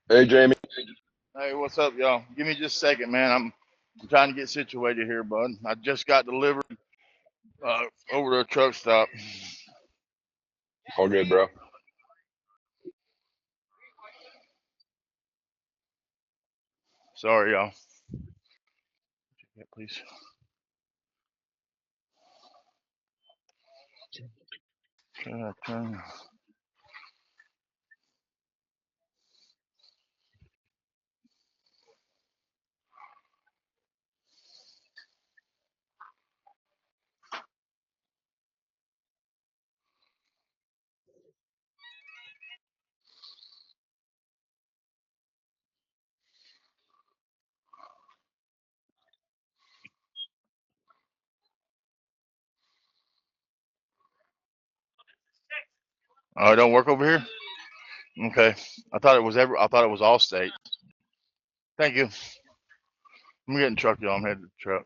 Hey, Jayme. Hey, what's up, y'all? Give me just a second, man. I'm trying to get situated here, bud. I just got delivered over to a truck stop. All good, bro. Sorry, y'all. Yeah, please. Turn. Oh, it don't work over here. Okay. I thought it was Allstate. Thank you. I'm getting truck, y'all. I'm headed to the truck.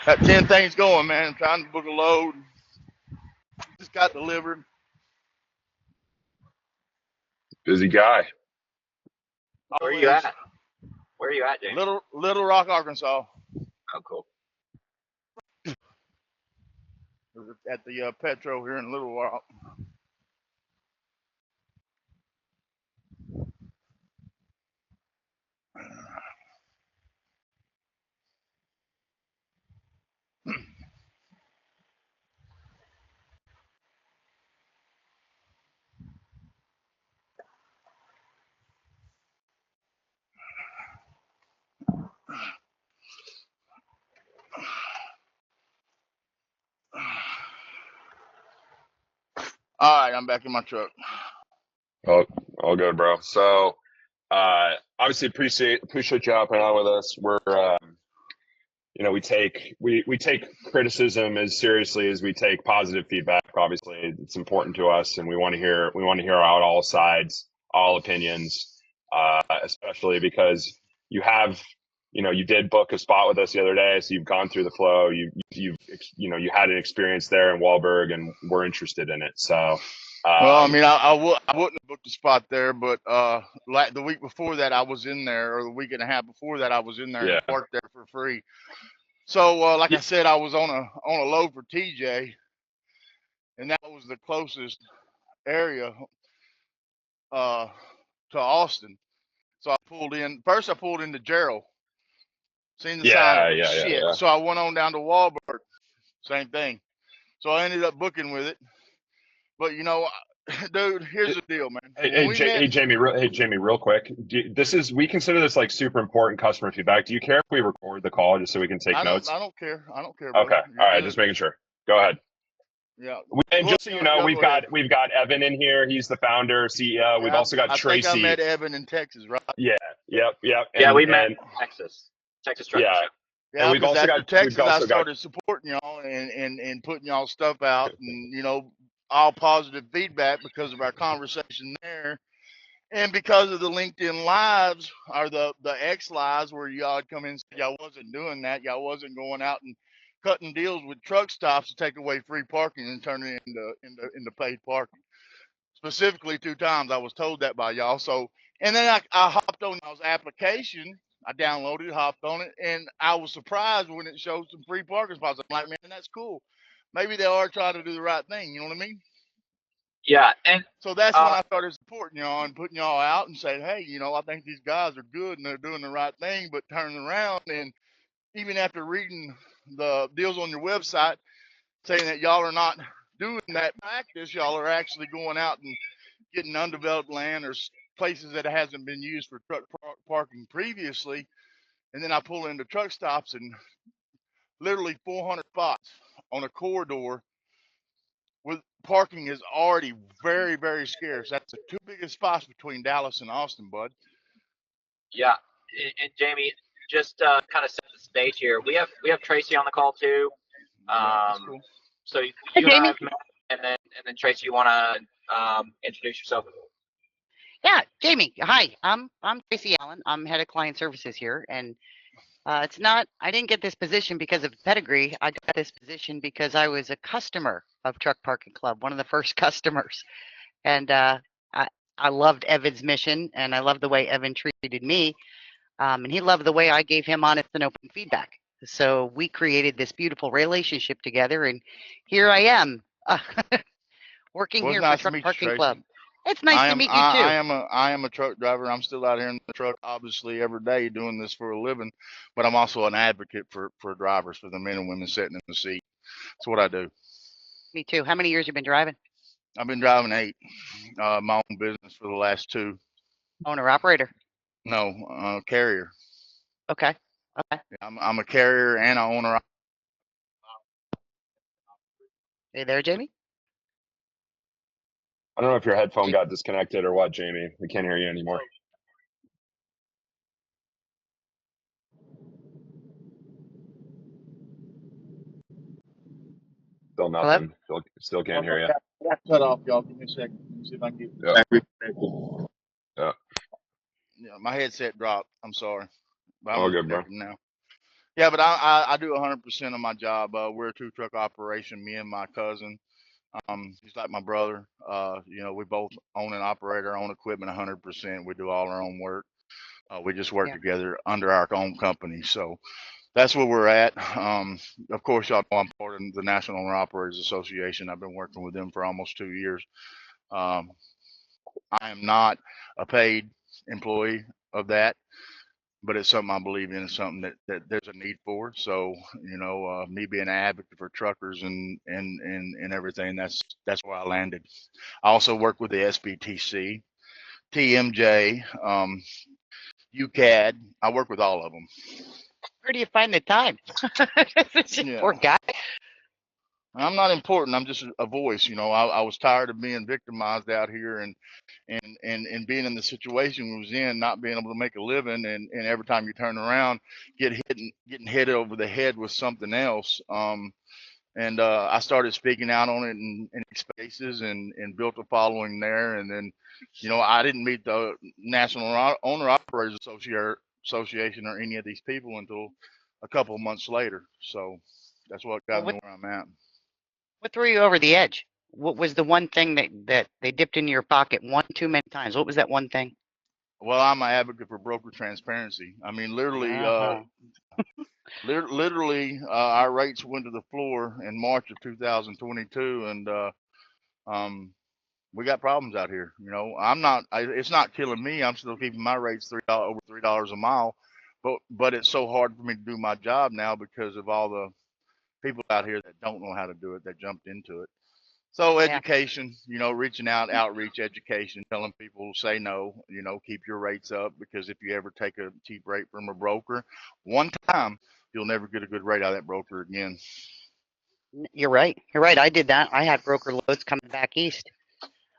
That 10 thing's going, man. I'm trying to book a load. Just got delivered. Busy guy. Where are you Always. at? Where are you at, James? Little Rock, Arkansas. Oh, cool. At the Petro here in Little Rock. All right, I'm back in my truck. Oh, all good, bro. So, obviously appreciate you hopping on with us. We take criticism as seriously as we take positive feedback. Obviously, it's important to us, and we want to hear out all sides, all opinions, especially because you have, you did book a spot with us the other day, so you've gone through the flow. You had an experience there in Wahlberg, and we're interested in it. So, Well, I um, mean, I wouldn't have booked a spot there, but like the week before that, I was in there, or the week and a half before that, I was in there and yeah, parked there for free. So, like I said, I was on a load for TJ, and that was the closest area uh, to Austin. So I pulled in. First, I pulled into Gerald, seen the sign, yeah, yeah, yeah, shit. yeah. So I went on down to Wahlberg, same thing. So I ended up booking with it. But dude, here's the deal, man. When we met, Hey, Jamie, real quick. We consider this like super important customer feedback. Do you care if we record the call just so we can take notes? I don't care. I don't care, brother. Okay, You're all right, good. just making sure. Go ahead. Yeah. And Go just so you know, y'all we've go ahead. got Evan in here. He's the founder, CEO. We've Yeah, also got I think I Traci. met Evan in Texas, right? Yeah, yep, Yeah, and we met in Texas Trucking yeah, Show. and Yeah, because after we've Texas, I also got started supporting y'all and putting y'all stuff out, and all positive feedback because of our conversation there, and because of the LinkedIn lives or the X lives where y'all had come in and said y'all wasn't doing that, y'all wasn't going out and cutting deals with truck stops to take away free parking and turn it into paid parking. Specifically, 2 times I was told that by y'all. So, and then I hopped on y'all's application. I downloaded, hopped on it, and I was surprised when it showed some free parking spots. I'm like, man, that's cool. Maybe they are trying to do the right thing. You know what I mean? Yeah, and So that's when I started supporting y'all and putting y'all out and saying, hey, I think these guys are good and they're doing the right thing. But turning around and even after reading the deals on your website saying that y'all are not doing that practice, y'all are actually going out and getting undeveloped land or places that hasn't been used for truck parking previously. And then I pull into truck stops and literally 400 spots on a corridor with parking is already very, very scarce. That's the 2 biggest spots between Dallas and Austin, bud. yeah, and Jamie, just kind of set the stage here. We have Traci on the call too. Yeah, that's Um, cool. so Hey, you and I Jayme. have met, and then Traci, you want to introduce yourself? Yeah, Jayme. Hi, I'm Traci Allen. I'm head of client services here, and it's not. I didn't get this position because of pedigree. I got this position because I was a customer of Truck Parking Club, one of the first customers, And I loved Evan's mission, and I loved the way Evan treated me. And he loved the way I gave him honest and open feedback. So we created this beautiful relationship together, and here I am, working Well, it's here for nice to Truck meet you, Parking Tracy. Club. It's nice to meet you I too. am a truck driver. I'm still out here in the truck, obviously every day doing this for a living, but I'm also an advocate for drivers, for the men and women sitting in the seat. That's what I do. Me too. How many years you been driving? I've been driving 8, my own business for the last 2. Owner operator. No, carrier. Okay. Okay. I'm a carrier and I owner. Hey there, Jayme. I don't know if your headphone got disconnected or what, Jayme. We can't hear you anymore. Still Hello? nothing. Still can't hear you. I got cut off, y'all. Give me a second. Let me see if I can get Yeah. back reconnected. Yeah. Yeah, my headset dropped. I'm sorry, but I'm All good, bro. reconnected now. Yeah, but I do 100% of my job. We're a 2 truck operation. Me and my cousin. He's like my brother. You know, we both own and operate our own equipment 100%. We do all our own work. We just work Yeah. together under our own company. So that's where we're at. Of course, y'all know I'm part of the National Owner Operators Association. I've been working with them for almost 2 years. Um, I am not a paid employee of that, but it's something I believe in. It's something that there's a need for. So, you know, me being an advocate for truckers and everything, that's where I landed. I also work with the SBTC, TMJ, UCAD. I work with all of them. Where do you find the time? Yeah. Poor guy. I'm not important. I'm just a voice. You know, I was tired of being victimized out here and being in the situation we was in, not being able to make a living, and every time you turn around, getting hit over the head with something else. And I started speaking out on it in spaces and built a following there. And then, you know, I didn't meet the National Owner Operators Association or any of these people until a couple of months later. So that's what got Well, me where I'm at. what threw you over the edge? What was the one thing that they dipped into your pocket one too many times? What was that one thing? Well, I'm an advocate for broker transparency. I mean, literally, Uh-huh. our rates went to the floor in March of 2022, and we got problems out here. You know, it's not killing me. I'm still keeping my rates over $3 a mile, but it's so hard for me to do my job now because of all the people out here that don't know how to do it, that jumped into it. So Yeah. education, you know, reaching out, outreach, education, telling people say no, you know, keep your rates up, because if you ever take a cheap rate from a broker one time, you'll never get a good rate out of that broker again. You're right. You're right. I did that. I had broker loads coming back east.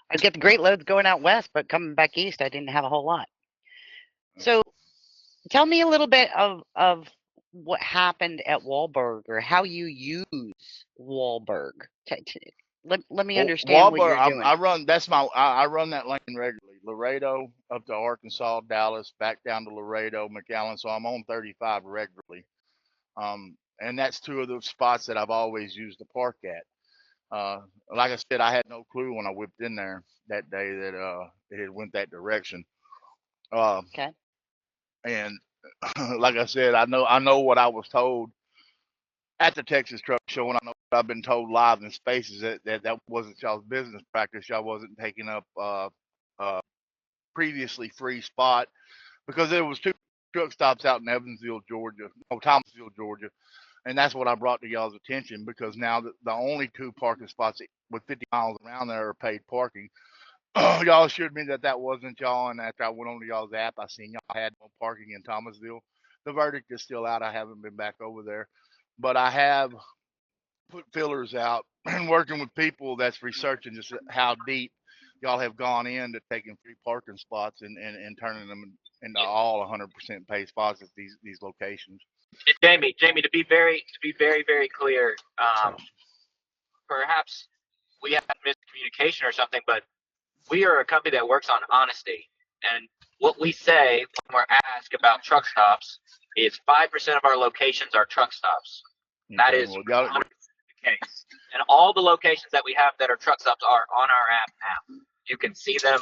I'd get the great loads going out west, but coming back east, I didn't have a whole lot. So tell me a little bit of what happened at Wahlberg, or how you use Wahlberg. Let me understand what Wahlberg, you're doing. I run I run that lane regularly. Laredo up to Arkansas, Dallas, back down to Laredo, McAllen. So I'm on 35 regularly. And that's 2 of the spots that I've always used to park at. Like I said, I had no clue when I whipped in there that day that it went that direction. Okay. And like I said, I know what I was told at the Texas Truck Show, and I know what I've been told live in spaces that wasn't y'all's business practice. Y'all wasn't taking up previously free spot, because there was 2 truck stops out in Evansville, Thomasville, Georgia. And that's what I brought to y'all's attention, because now the only 2 parking spots with 50 miles around there are paid parking. Y'all assured me that wasn't y'all, and after I went on to y'all's app, I seen y'all had no parking in Thomasville. The verdict is still out. I haven't been back over there, but I have put fillers out and working with people that's researching just how deep y'all have gone into taking free parking spots and turning them into all 100% paid spots at these locations. Jayme, to be very clear, perhaps we had miscommunication or something, but we are a company that works on honesty. And what we say when we're asked about truck stops is 5% of our locations are truck stops. That is the case. And all the locations that we have that are truck stops are on our app now. You can see them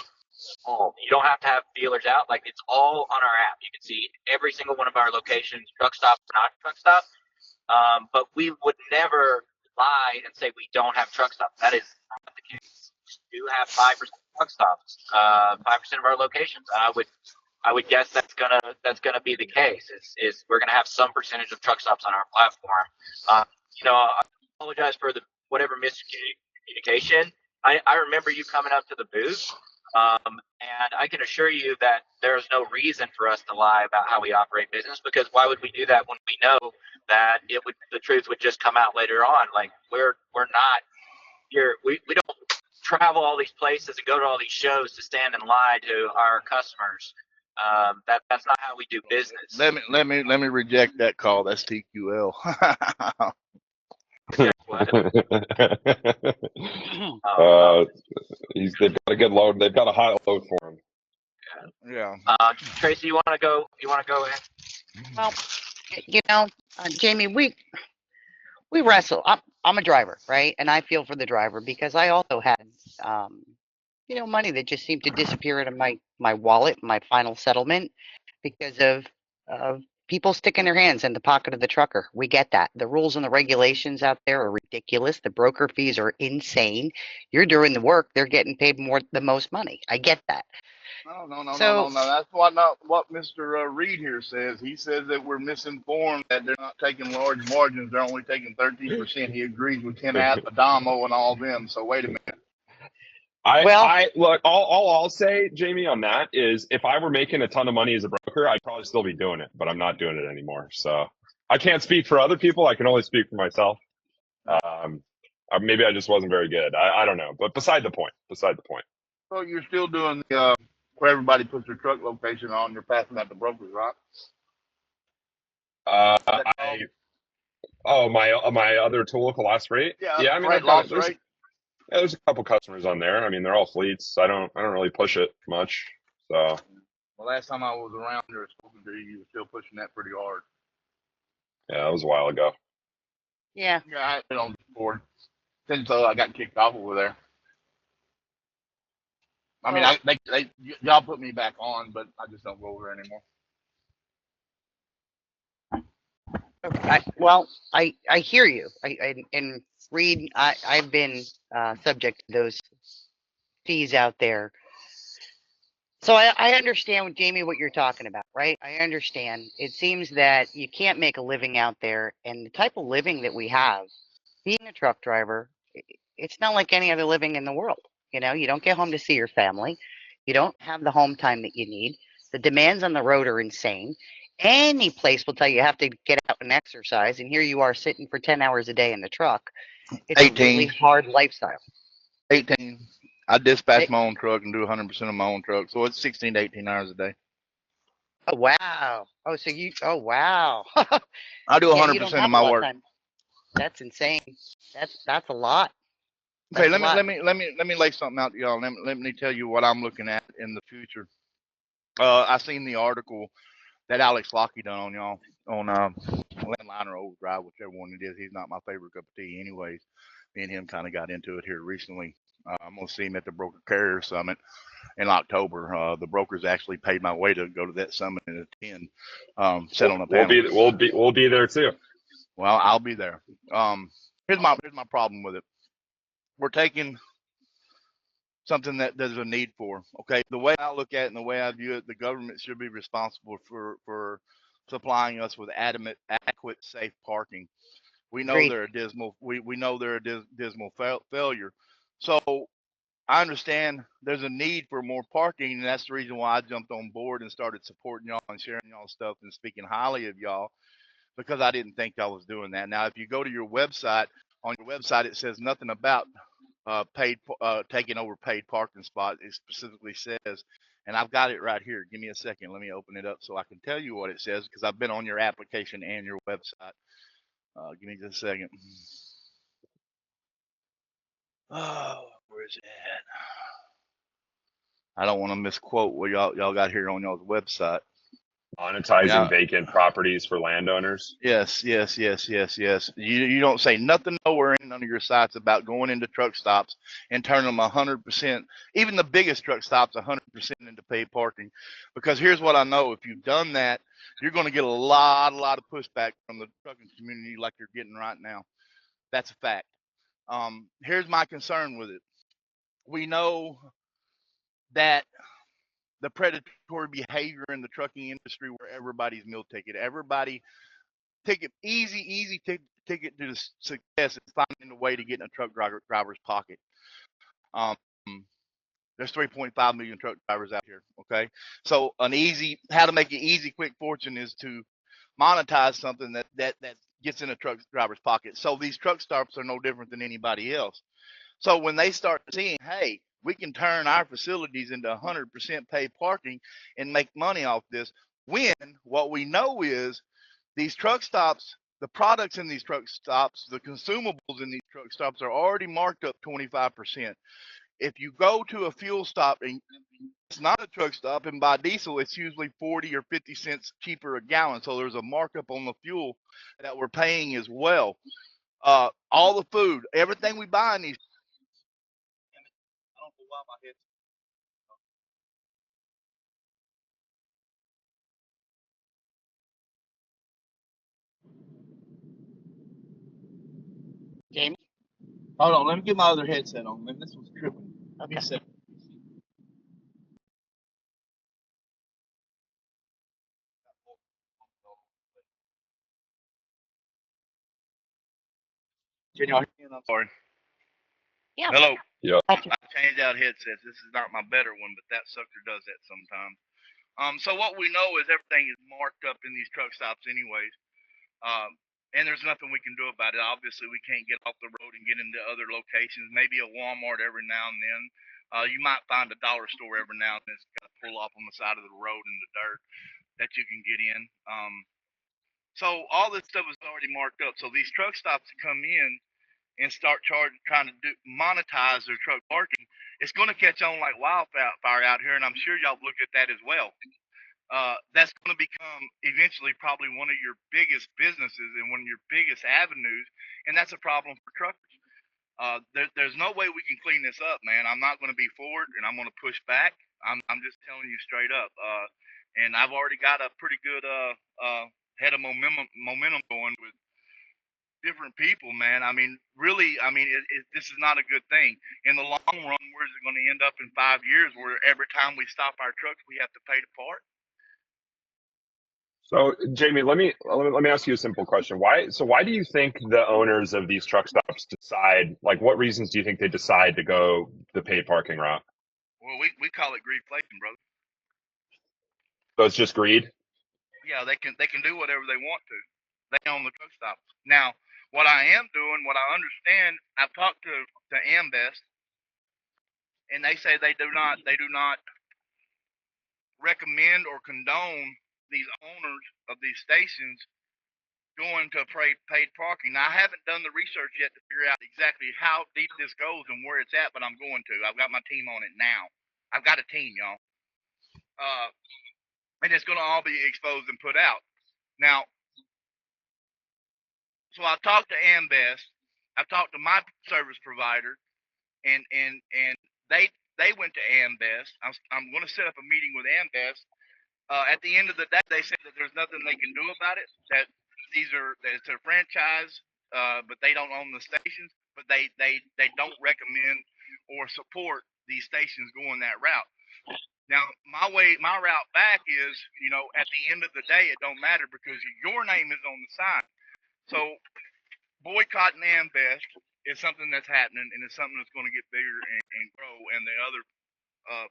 all. You don't have to have feelers out. Like, it's all on our app. You can see every single one of our locations, truck stop, not truck stop. But we would never lie and say we don't have truck stops. That is not the case. We do have 5% truck stops, 5% of our locations. I would guess that's gonna be the case. Is we're gonna have some percentage of truck stops on our platform. I apologize for the whatever miscommunication. I remember you coming up to the booth, and I can assure you that there's no reason for us to lie about how we operate business, because why would we do that when we know that the truth would just come out later on? Like, we're not here. We don't travel all these places and go to all these shows to stand and lie to our customers. That's not how we do business. Let me reject that call. That's TQL. Guess what? They've got a good load. They've got a high load for him. Yeah. Traci, you want to go? You want to go in? Well, Jayme, we wrestle. I'm a driver, right? And I feel for the driver because I also had, money that just seemed to disappear out of my wallet, my final settlement, because of people sticking their hands in the pocket of the trucker. We get that. The rules and the regulations out there are ridiculous. The broker fees are insane. You're doing the work. They're getting paid the most money. I get that. No. That's not what Mr. Reed here says. He says that we're misinformed, that they're not taking large margins. They're only taking 13%. He agrees with Ken Adamo and all them. So wait a minute. Look, all I'll say, Jayme, on that is, if I were making a ton of money as a broker, I'd probably still be doing it, but I'm not doing it anymore. So I can't speak for other people. I can only speak for myself. Maybe I just wasn't very good. I don't know. But beside the point. So you're still doing where everybody puts their truck location on, you're passing that to brokers, right? My other tool, Loss Rate. Yeah, I mean, Loss Rate. Yeah, there's a couple customers on there. I mean, they're all fleets. I don't really push it much. So. Well, last time I was around here, spoken to you, were still pushing that pretty hard. Yeah, that was a while ago. Yeah. Yeah, I've been on the board since I got kicked off over there. I mean, y'all put me back on, but I just don't go over there anymore. I hear you. And Reed, I've been subject to those fees out there. So I understand, Jayme, what you're talking about, right? I understand. It seems that you can't make a living out there, and the type of living that we have, being a truck driver, it's not like any other living in the world. You don't get home to see your family. You don't have the home time that you need. The demands on the road are insane. Any place will tell you have to get out and exercise, and here you are sitting for 10 hours a day in the truck. It's 18. a really hard lifestyle. 18. I dispatch my own truck and do 100% of my own truck, so it's 16 to 18 hours a day. Oh, wow. Oh, wow. I do 100% of my work. That's insane. That's a lot. Okay, let me lay something out to y'all. Let me tell you what I'm looking at in the future. I seen the article that Alex Lockey done on y'all on Landliner Overdrive, whichever one it is. He's not my favorite cup of tea, anyways. Me and him kind of got into it here recently. I'm gonna see him at the Broker Carrier Summit in October. The brokers actually paid my way to go to that summit and attend. Sit on a panel. We'll be there too. Well, I'll be there. Here's my problem with it. We're taking something that there's a need for. Okay, the way I look at it and the way I view it, the government should be responsible for supplying us with adequate, safe parking. We know Great. they're a dismal. We know they're a dismal failure. So I understand there's a need for more parking, and that's the reason why I jumped on board and started supporting y'all and sharing y'all stuff and speaking highly of y'all, because I didn't think y'all was doing that. Now, if you go to your website, on your website it says nothing about taking over paid parking spot. It specifically says, and I've got it right here. Give me a second. Let me open it up so I can tell you what it says, because I've been on your application and your website. Give me just a second. Oh, where's it at? I don't want to misquote what y'all got here on y'all's website. Monetizing Yeah. vacant properties for landowners. Yes. You don't say nothing nowhere in none of your sites about going into truck stops and turning them 100%, even the biggest truck stops 100% into paid parking. Because here's what I know: if you've done that, you're going to get a lot of pushback from the trucking community, like you're getting right now. That's a fact. Here's my concern with it. We know that the predatory behavior in the trucking industry, where everybody's meal ticket, everybody ticket, easy ticket to success is finding a way to get in a truck driver's pocket. Um, there's 3.5 million truck drivers out here. Okay, so how to make an easy, quick fortune is to monetize something that gets in a truck driver's pocket. So these truck stops are no different than anybody else. So when they start seeing, hey, we can turn our facilities into 100% paid parking and make money off this, when what we know is these truck stops, the products in these truck stops, the consumables in these truck stops are already marked up 25%. If you go to a fuel stop and it's not a truck stop and buy diesel, it's usually 40 or 50 cents cheaper a gallon. So there's a markup on the fuel that we're paying as well. All the food, everything we buy in these. I don't know why my head's. Jayme? Hold on, let me get my other headset on. Man, this one's tripping. Let me Okay. set. Can y'all hear me? I'm sorry. Yeah. Hello. Yeah. I changed out headsets. This is not my better one, but that sucker does that sometimes. So what we know is everything is marked up in these truck stops anyways. And there's nothing we can do about it. Obviously, we can't get off the road and get into other locations. Maybe a Walmart every now and then. You might find a dollar store every now and then. It's got to pull off on the side of the road in the dirt that you can get in. So all this stuff is already marked up. So these truck stops come in and start trying to monetize their truck parking, it's going to catch on like wildfire out here, and I'm sure y'all looked at that as well. That's going to become eventually probably one of your biggest businesses and one of your biggest avenues, and that's a problem for truckers. There's no way we can clean this up, man. I'm not going to be for it, and I'm going to push back. I'm just telling you straight up. And I've already got a pretty good head of momentum going with different people, man. I mean, really, this is not a good thing. In the long run, where's it going to end up in 5 years where every time we stop our trucks, we have to pay to park? So, Jayme, let me ask you a simple question. Why do you think the owners of these truck stops decide? Like, what reasons do you think they decide to go the paid parking route? Well, we call it greedflation, brother. So it's just greed. Yeah, they can do whatever they want to. They own the truck stops. Now, what I am doing, what I understand, I've talked to Ambest, and they say they do not recommend or condone these owners of these stations going to paid parking. Now, I haven't done the research yet to figure out exactly how deep this goes and where it's at, but I'm going to. I've got my team on it now. I've got a team, y'all. And it's going to all be exposed and put out. Now, so I've talked to Ambest. I've talked to my service provider, and they went to Ambest. I'm going to set up a meeting with Ambest. At the end of the day, they said that there's nothing they can do about it. That it's a franchise, but they don't own the stations. But they don't recommend or support these stations going that route. Now, my route back is, at the end of the day, it don't matter because your name is on the sign. So boycotting Ambest is something that's happening, and it's something that's going to get bigger and grow. And the other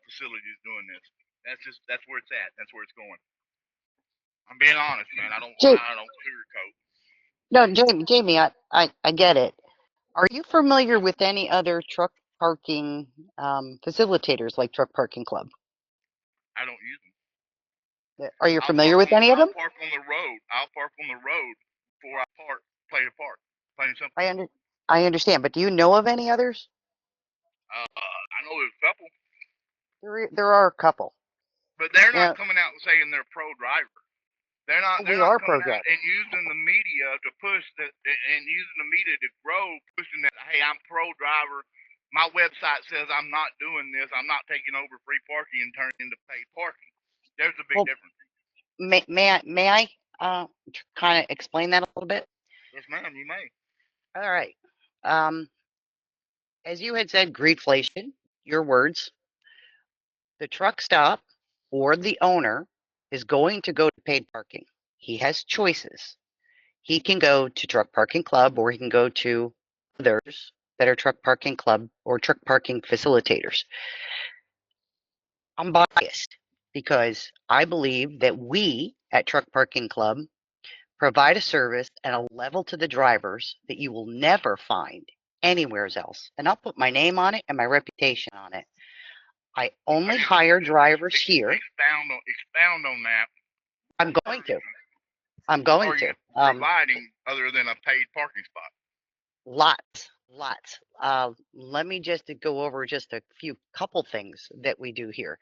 facilities doing this. That's where it's at. That's where it's going. I'm being honest, man. I don't sugarcoat. No, Jayme, I get it. Are you familiar with any other truck parking facilitators like Truck Parking Club? I don't use them. Are you familiar with any of them? I'll park on the road. I'll park on the road before I play to park. Plain and simple. I understand, but do you know of any others? I know there's a couple. There are a couple. But they're not coming out and saying they're pro driver. They're not We are coming pro-gun. out and using the media to push that, and using the media to grow, pushing that. Hey, I'm pro-driver. My website says I'm not doing this. I'm not taking over free parking and turning into paid parking. There's a big Well, difference. may I kind of explain that a little bit? Yes, ma'am. You may. All right. As you had said, greedflation, your words, the truck stop or the owner is going to go to paid parking. He has choices. He can go to truck parking club or he can go to others that are truck parking club or truck parking facilitators. I'm biased because I believe that we at Truck Parking Club provide a service at a level to the drivers that you will never find anywhere else. And I'll put my name on it and my reputation on it. I only hire drivers here. Expound on that. I'm going to. I'm going Are you to. providing other than a paid parking spot? Lots. Let me just go over just a couple things that we do here.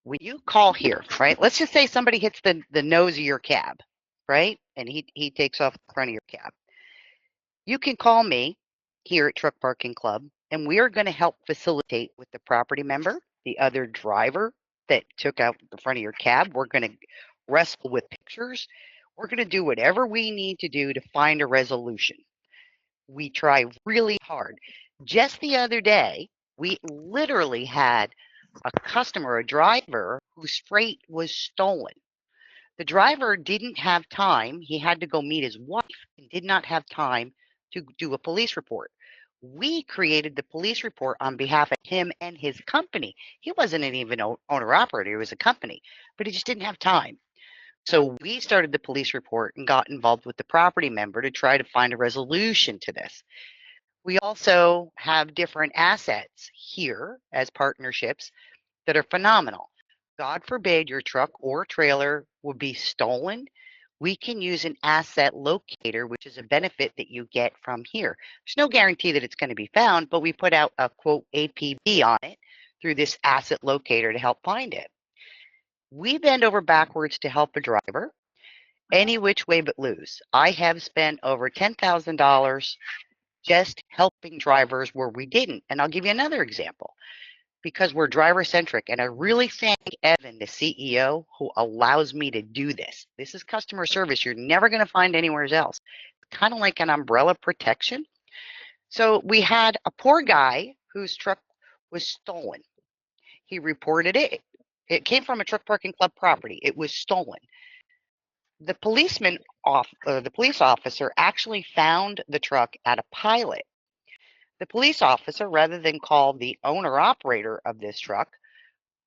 When you call here, right? Let's just say somebody hits the nose of your cab, right? And he takes off the front of your cab. You can call me here at Truck Parking Club, and we are going to help facilitate with the property member, the other driver that took out the front of your cab. We're going to wrestle with pictures. We're going to do whatever we need to do to find a resolution. We try really hard. Just the other day, we literally had a customer, a driver, whose freight was stolen. The driver didn't have time. He had to go meet his wife and did not have time to do a police report. We created the police report on behalf of him and his company. He wasn't an even owner operator, it was a company, but he just didn't have time. So we started the police report and got involved with the property member to try to find a resolution to this. We also have different assets here as partnerships that are phenomenal. God forbid your truck or trailer would be stolen. We can use an asset locator, which is a benefit that you get from here. There's no guarantee that it's going to be found, but we put out a quote APB on it through this asset locator to help find it. We bend over backwards to help a driver any which way but lose. I have spent over $10,000 just helping drivers where we didn't. And I'll give you another example because we're driver centric. And I really thank Evan, the CEO, who allows me to do this. This is customer service you're never going to find anywhere else. Kind of like an umbrella protection. So we had a poor guy whose truck was stolen. He reported it. It came from a truck parking club property. It was stolen. The the police officer actually found the truck at a pilot. The police officer, rather than call the owner operator of this truck,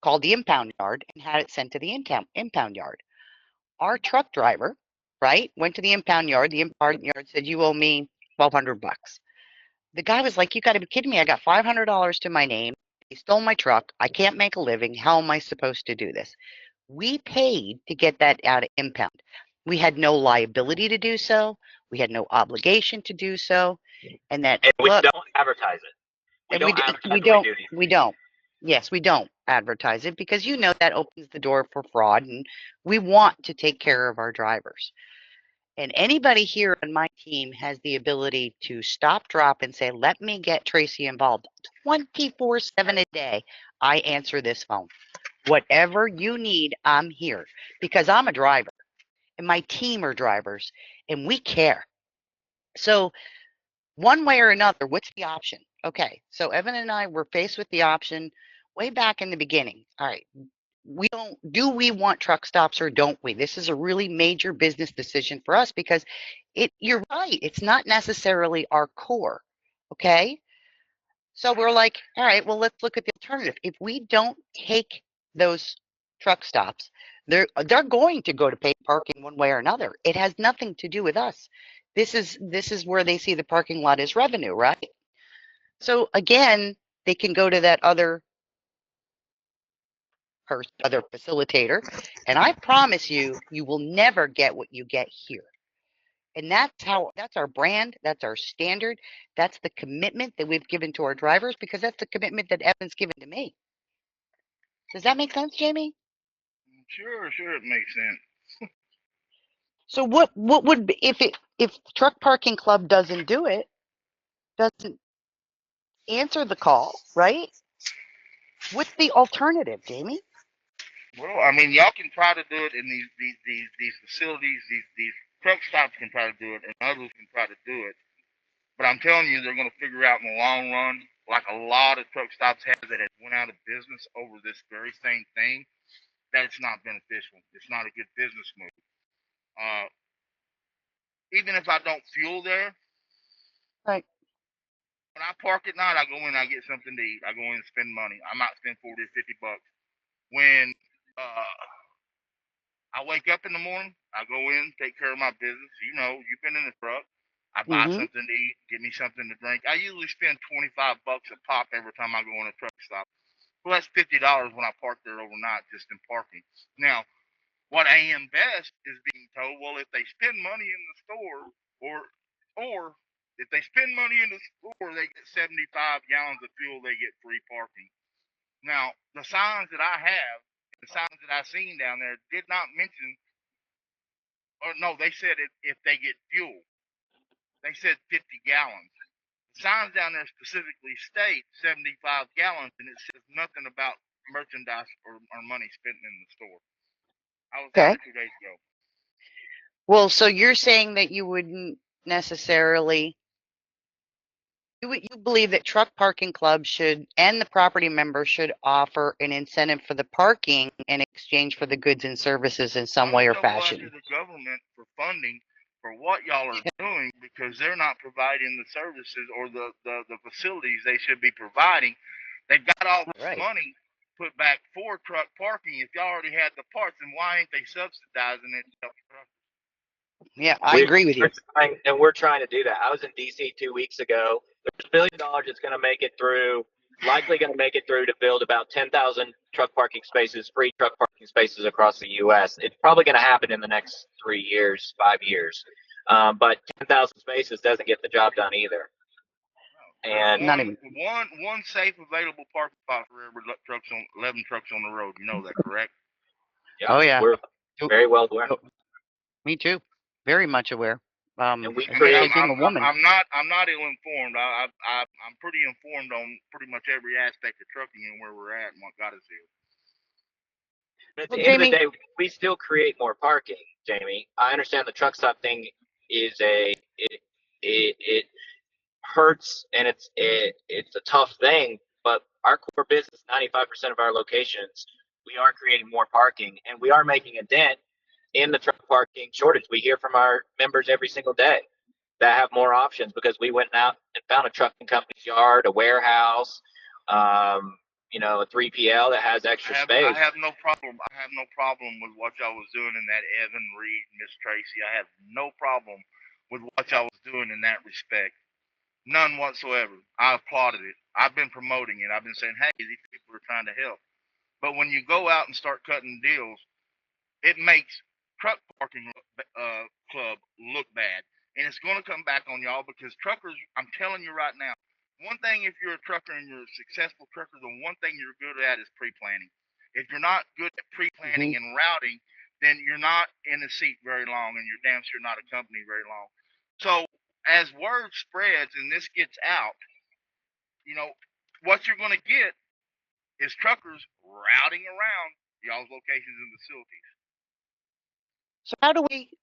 called the impound yard and had it sent to the impound yard. Our truck driver, right, went to the impound yard. The impound yard said, "You owe me $1,200." The guy was like, "You got to be kidding me! I got $500 to my name. He stole my truck. I can't make a living. How am I supposed to do this?" We paid to get that out of impound. We had no liability to do so. We had no obligation to do so. And we don't advertise it. We don't. Yes, we don't advertise it because that opens the door for fraud, and we want to take care of our drivers. And anybody here on my team has the ability to stop, drop, and say, "Let me get Traci involved." 24/7 a day, I answer this phone. Whatever you need, I'm here because I'm a driver and my team are drivers and we care. So one way or another, what's the option? Okay, so Evan and I were faced with the option way back in the beginning. All right, do we want truck stops or don't we? This is a really major business decision for us because you're right, it's not necessarily our core. Okay, so we're like, all right, well, let's look at the alternative. If we don't take those truck stops, they're going to go to paid parking one way or another. It has nothing to do with us. This is where they see the parking lot as revenue, right? So again, they can go to that other facilitator, and I promise you, you will never get what you get here. And that's our brand, that's our standard, that's the commitment that we've given to our drivers because that's the commitment that Evan's given to me. Does that make sense, Jayme? Sure, it makes sense. So what would be, if the truck parking club doesn't do it, doesn't answer the call, right? What's the alternative, Jayme? Well, I mean, y'all can try to do it in these facilities. These truck stops can try to do it, and others can try to do it. But I'm telling you, they're going to figure out in the long run, like a lot of truck stops have that have went out of business over this very same thing, that it's not beneficial. It's not a good business move. Even if I don't fuel there, Right. when I park at night, I go in, I get something to eat. I go in and spend money. I might spend 40 or 50 bucks. When I wake up in the morning, I go in, take care of my business. You know, you've been in the truck. I buy Mm-hmm. something to eat, get me something to drink. I usually spend 25 bucks a pop every time I go in a truck stop. Well, that's $50 when I park there overnight just in parking. Now, what I am best is being told, well, if they spend money in the store, or if they spend money in the store, they get 75 gallons of fuel, they get free parking. Now, the signs that I have, the signs that I seen down there did not mention, or no, they said if they get fuel. They said 50 gallons. The signs down there specifically state 75 gallons, and it says nothing about merchandise or money spent in the store. I was down Okay. there 2 days ago. Well, so you're saying that you wouldn't necessarily, you believe that truck parking clubs should and the property member should offer an incentive for the parking in exchange for the goods and services in some I'm way or gonna go after fashion. the government for funding for what y'all are doing because they're not providing the services or the facilities they should be providing. They've got all this Right. money put back for truck parking. If y'all already had the parts, then why ain't they subsidizing it? Yeah, I We, agree with you. we're trying to do that. I was in DC 2 weeks ago. There's $1 billion that's going to make it through, likely going to make it through to build about 10,000 truck parking spaces, free truck parking spaces across the U.S. It's probably going to happen in the next 3 years, 5 years. But 10,000 spaces doesn't get the job done either. And Not even. One safe available parking spot for every trucks on 11 trucks on the road. You know that, correct? yeah, Oh yeah. we're very well aware. Me too. Very much aware. And we I mean, create. Being a woman. I'm not ill informed. I'm pretty informed on pretty much every aspect of trucking and where we're at and what got us here. At Well, the end of the Jayme, day, we still create more parking, Jayme. I understand the truck stop thing is it hurts and it's a tough thing, but our core business, 95% of our locations, we are creating more parking and we are making a dent in the truck parking shortage. We hear from our members every single day that have more options because we went out and found a trucking company's yard, a warehouse, a 3PL that has extra space. I have no problem. I have no problem with what y'all was doing in that Evan Reed, Miss Tracy. I have no problem with what y'all was doing in that respect. None whatsoever. I applauded it. I've been promoting it. I've been saying, hey, these people are trying to help. But when you go out and start cutting deals, it makes truck parking club look bad. And it's going to come back on y'all because truckers, I'm telling you right now, one thing if you're a trucker and you're a successful trucker, the one thing you're good at is pre-planning. If you're not good at pre-planning and routing, then you're not in the seat very long and you're damn sure not a company very long. So as word spreads and this gets out, what you're going to get is truckers routing around y'all's locations and facilities. so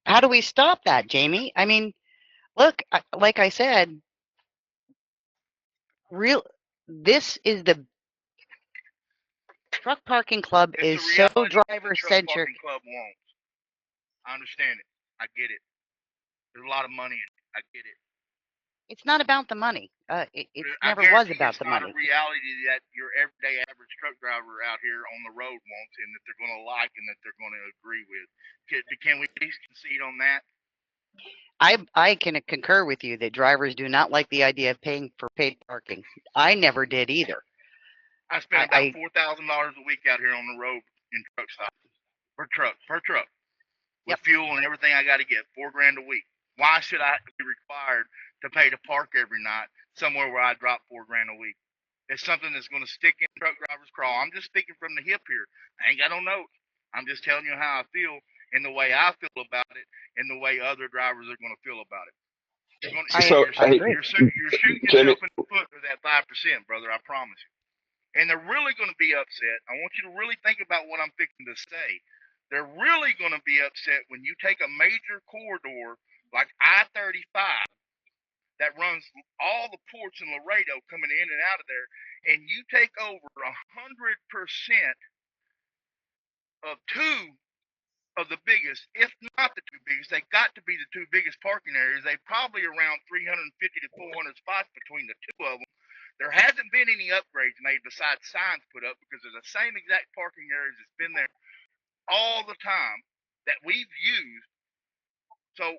how do we stop that, Jayme? I mean, look, like I said, this is the truck parking club It's is a so reality that driver the truck centric. parking club won't. I understand it. I get it. There's a lot of money in it. I get it. It's not about the money. It I never was guarantee about it's the not a money. reality that your everyday average truck driver out here on the road wants and that they're going to like and that they're going to agree with. Can we at least concede on that? I can concur with you that drivers do not like the idea of paying for paid parking. I never did either. I spend about $4,000 a week out here on the road in truck stops per truck. With fuel and everything I got to get, $4,000 a week. Why should I be required to pay to park every night somewhere where I drop $4,000 a week? It's something that's going to stick in truck drivers' craw. I'm just speaking from the hip here. I ain't got no notes. I'm just telling you how I feel. and the way I feel about it and the way other drivers are going to feel about it. I agree. You're shooting Jayme, yourself in the foot with that 5%, brother. I promise you. And they're really going to be upset. I want you to really think about what I'm fixing to say. They're really going to be upset when you take a major corridor like I-35 that runs all the ports in Laredo coming in and out of there, and you take over 100% of two of the biggest, if not the two biggest, they got to be the two biggest parking areas. They probably around 350 to 400 spots between the two of them. There hasn't been any upgrades made besides signs put up because they're the same exact parking areas that's been there all the time that we've used. So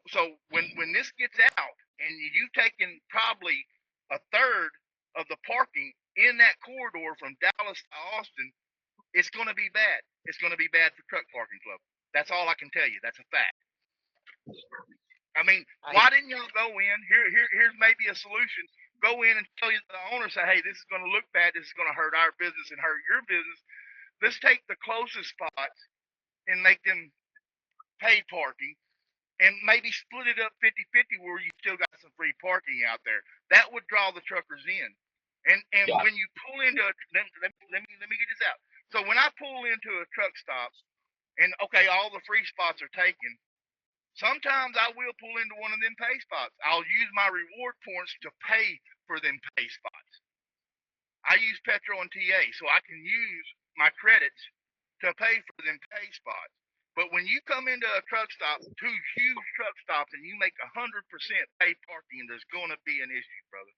when this gets out and you've taken probably a third of the parking in that corridor from Dallas to Austin, it's going to be bad. It's going to be bad for Truck Parking Club. That's all I can tell you. That's a fact. I mean, why didn't y'all go in? Here's maybe a solution. Go in and tell you the owner, say, hey, this is going to look bad. This is going to hurt our business and hurt your business. Let's take the closest spots and make them paid parking and maybe split it up 50-50 where you still got some free parking out there. That would draw the truckers in. And when you pull into let me get this out. So when I pull into a truck stop and okay, all the free spots are taken, sometimes I will pull into one of them pay spots. I'll use my reward points to pay for them pay spots. I use Petro and TA, so I can use my credits to pay for them pay spots. But when you come into a truck stop, two huge truck stops, and you make 100% pay parking, there's going to be an issue, brother.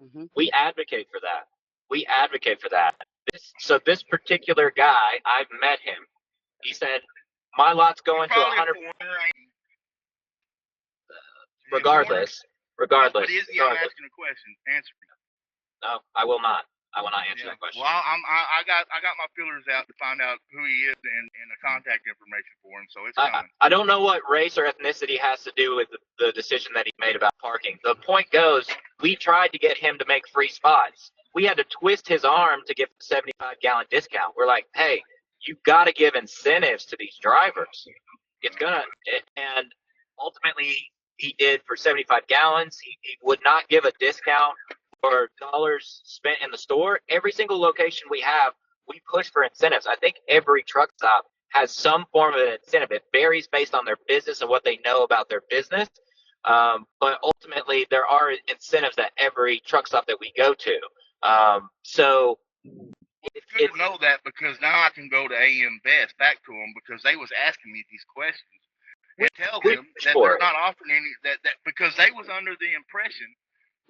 Mm-hmm. We advocate for that. We advocate for that. So this particular guy, I've met him. He said, my lot's going to 100. Regardless. But is he? I'm asking a question. Answer me. No, I will not. I will not answer that question. Well, I got my feelers out to find out who he is and the contact information for him. So it's coming. I don't know what race or ethnicity has to do with the decision that he made about parking. The point goes, we tried to get him to make free spots. We had to twist his arm to give a 75-gallon discount. We're like, hey, you've got to give incentives to these drivers. And ultimately he did for 75 gallons. He would not give a discount for dollars spent in the store. Every single location we have, we push for incentives. I think every truck stop has some form of an incentive. It varies based on their business and what they know about their business. But ultimately, there are incentives at every truck stop that we go to. So it's good to know that because now I can go to AM Best back to them because they was asking me these questions and tell them that they're not offering any that because they was under the impression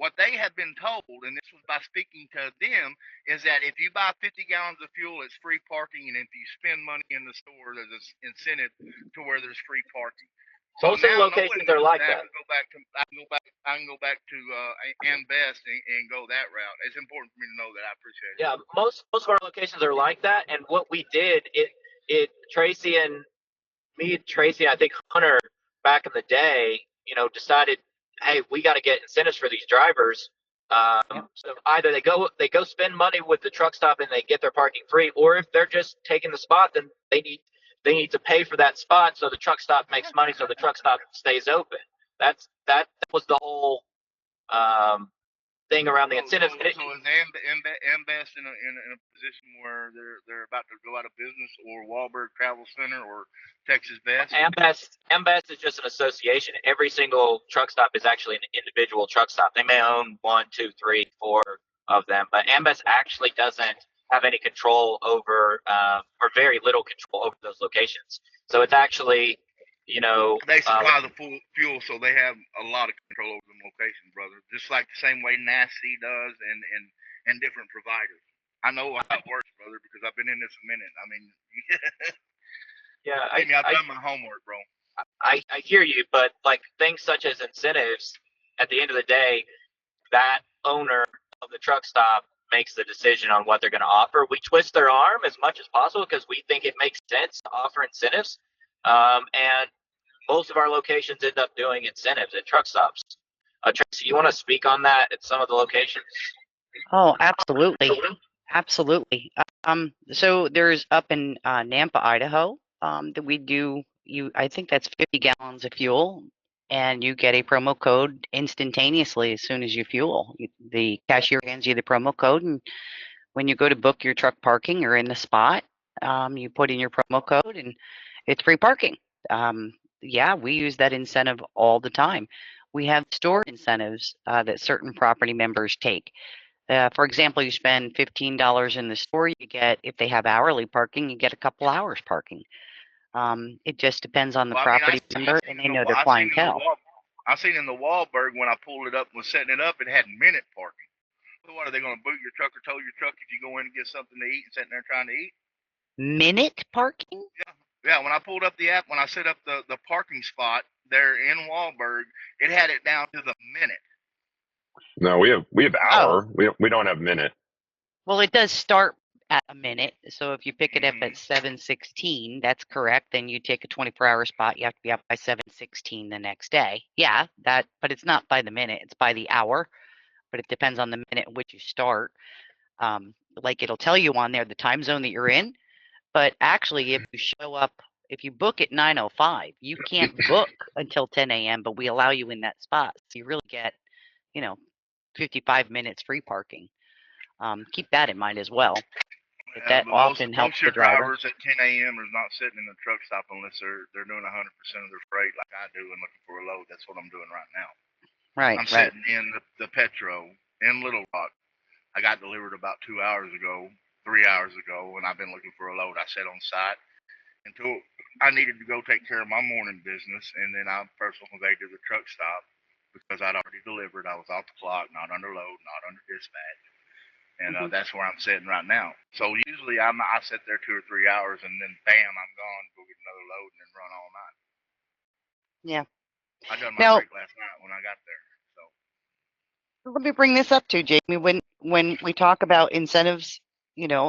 what they had been told, and this was by speaking to them, is that if you buy 50 gallons of fuel, it's free parking, and if you spend money in the store, there's an incentive to where there's free parking. So most of the locations are like that. I can go back to Ambest and go that route. It's important for me to know that. I appreciate it. Yeah, most of our locations are like that. And what we did, Traci and I think Hunter back in the day, decided, hey, we got to get incentives for these drivers. So either they go spend money with the truck stop and they get their parking free, or if they're just taking the spot, then they need to pay for that spot so the truck stop makes money, so the truck stop stays open. That was the whole thing around the incentives. So is Ambest in a position where they're about to go out of business, or Wahlberg Travel Center, or Texas Best? Ambest is just an association. Every single truck stop is actually an individual truck stop. They may own 1, 2, 3, 4 of them, but Ambest actually doesn't have any control over, or very little control over those locations. So it's actually, they supply the full fuel, so they have a lot of control over the location, brother. Just like the same way NASC does, and different providers. I know how it works, brother, because I've been in this a minute. I mean, yeah, I've done my homework, bro. I hear you, but like things such as incentives, at the end of the day, that owner of the truck stop makes the decision on what they're going to offer. We twist their arm as much as possible because we think it makes sense to offer incentives. And most of our locations end up doing incentives at truck stops. Traci, you want to speak on that at some of the locations? Oh, absolutely. Absolutely. So there's up in Nampa, Idaho, that we do, I think that's 50 gallons of fuel, and you get a promo code instantaneously as soon as you fuel. The cashier hands you the promo code, and when you go to book your truck parking or in the spot, you put in your promo code, and it's free parking. Yeah, we use that incentive all the time. We have store incentives that certain property members take. For example, you spend $15 in the store, you get, if they have hourly parking, you get a couple hours parking. It just depends on the Well, I mean, property member, and they know their clientele. I seen in the Wahlberg when I pulled it up and was setting it up, it had minute parking. So what, are they going to boot your truck or tow your truck if you go in and get something to eat and sitting there trying to eat? Minute parking? Yeah, when I pulled up the app, when I set up the parking spot there in Wahlberg, it had it down to the minute. No, we have hour. We don't have minute. Well, it does start at a minute. So if you pick it up at 7:16, that's correct. Then you take a 24-hour spot. You have to be up by 7:16 the next day. Yeah, but it's not by the minute. It's by the hour. But it depends on the minute at which you start. Like it'll tell you on there the time zone that you're in. But actually, if you show up, if you book at 9:05, you can't book until 10 a.m. But we allow you in that spot. So you really get, 55 minutes free parking. Keep that in mind as well. That often helps the driver. Drivers at 10 a.m. is not sitting in the truck stop unless they're doing 100% of their freight like I do and looking for a load. That's what I'm doing right now. Right. I'm sitting in the Petro in Little Rock. I got delivered about 2 hours ago, 3 hours ago, and I've been looking for a load. I sat on site until I needed to go take care of my morning business, and then I personally conveyed to the truck stop because I'd already delivered. I was off the clock, not under load, not under dispatch. And that's where I'm sitting right now. So usually I sit there 2 or 3 hours, and then bam, I'm gone. Go get another load and then run all night. Yeah. I done my break last night when I got there. So let me bring this up too, Jayme. When we talk about incentives,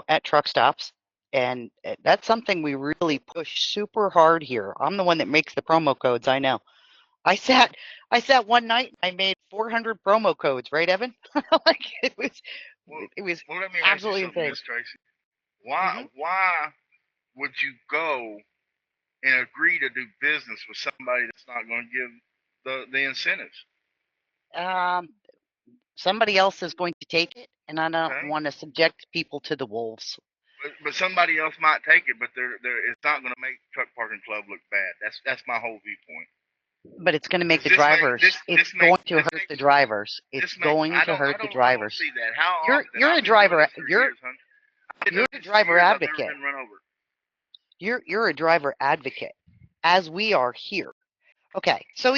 at truck stops, and that's something we really push super hard here. I'm the one that makes the promo codes. I know. I sat one night. I made 400 promo codes. Right, Evan? Like it was. It was let me absolutely ask you insane. Traci. Why would you go and agree to do business with somebody that's not going to give the incentives? Somebody else is going to take it, and I don't want to subject people to the wolves. But somebody else might take it, but it's not going to make Truck Parking Club look bad. That's my whole viewpoint. But it's going to make the drivers. It's going to hurt the drivers. It's going to hurt the drivers. See that. How you're a driver. You're a driver advocate. You're a driver advocate, as we are here. Okay, so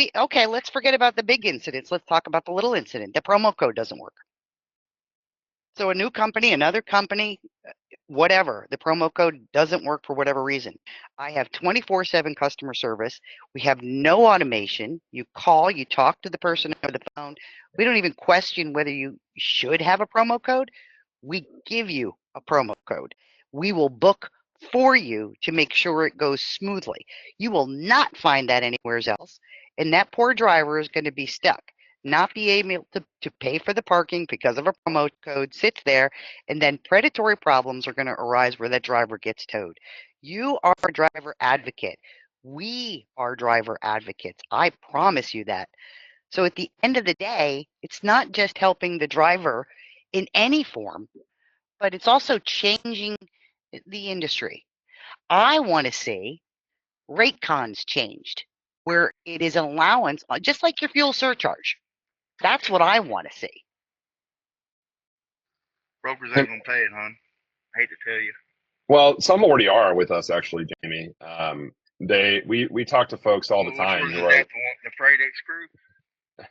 let's forget about the big incidents. Let's talk about the little incident. The promo code doesn't work. So a new company, another company, whatever, the promo code doesn't work for whatever reason. I have 24/7 customer service. We have no automation. You call, you talk to the person over the phone. We don't even question whether you should have a promo code. We give you a promo code. We will book for you to make sure it goes smoothly. You will not find that anywhere else. And that poor driver is going to be stuck, not be able to pay for the parking because of a promo code, sits there, and then predatory problems are going to arise where that driver gets towed. You are a driver advocate. We are driver advocates. I promise you that. So at the end of the day, it's not just helping the driver in any form, but it's also changing the industry. I want to see rate cons changed, where it is an allowance, just like your fuel surcharge. That's what I want to see. Brokers ain't gonna pay it, hon. I hate to tell you. Well, some already are with us, actually, Jayme. We talk to folks all the time who are the Freight X crew.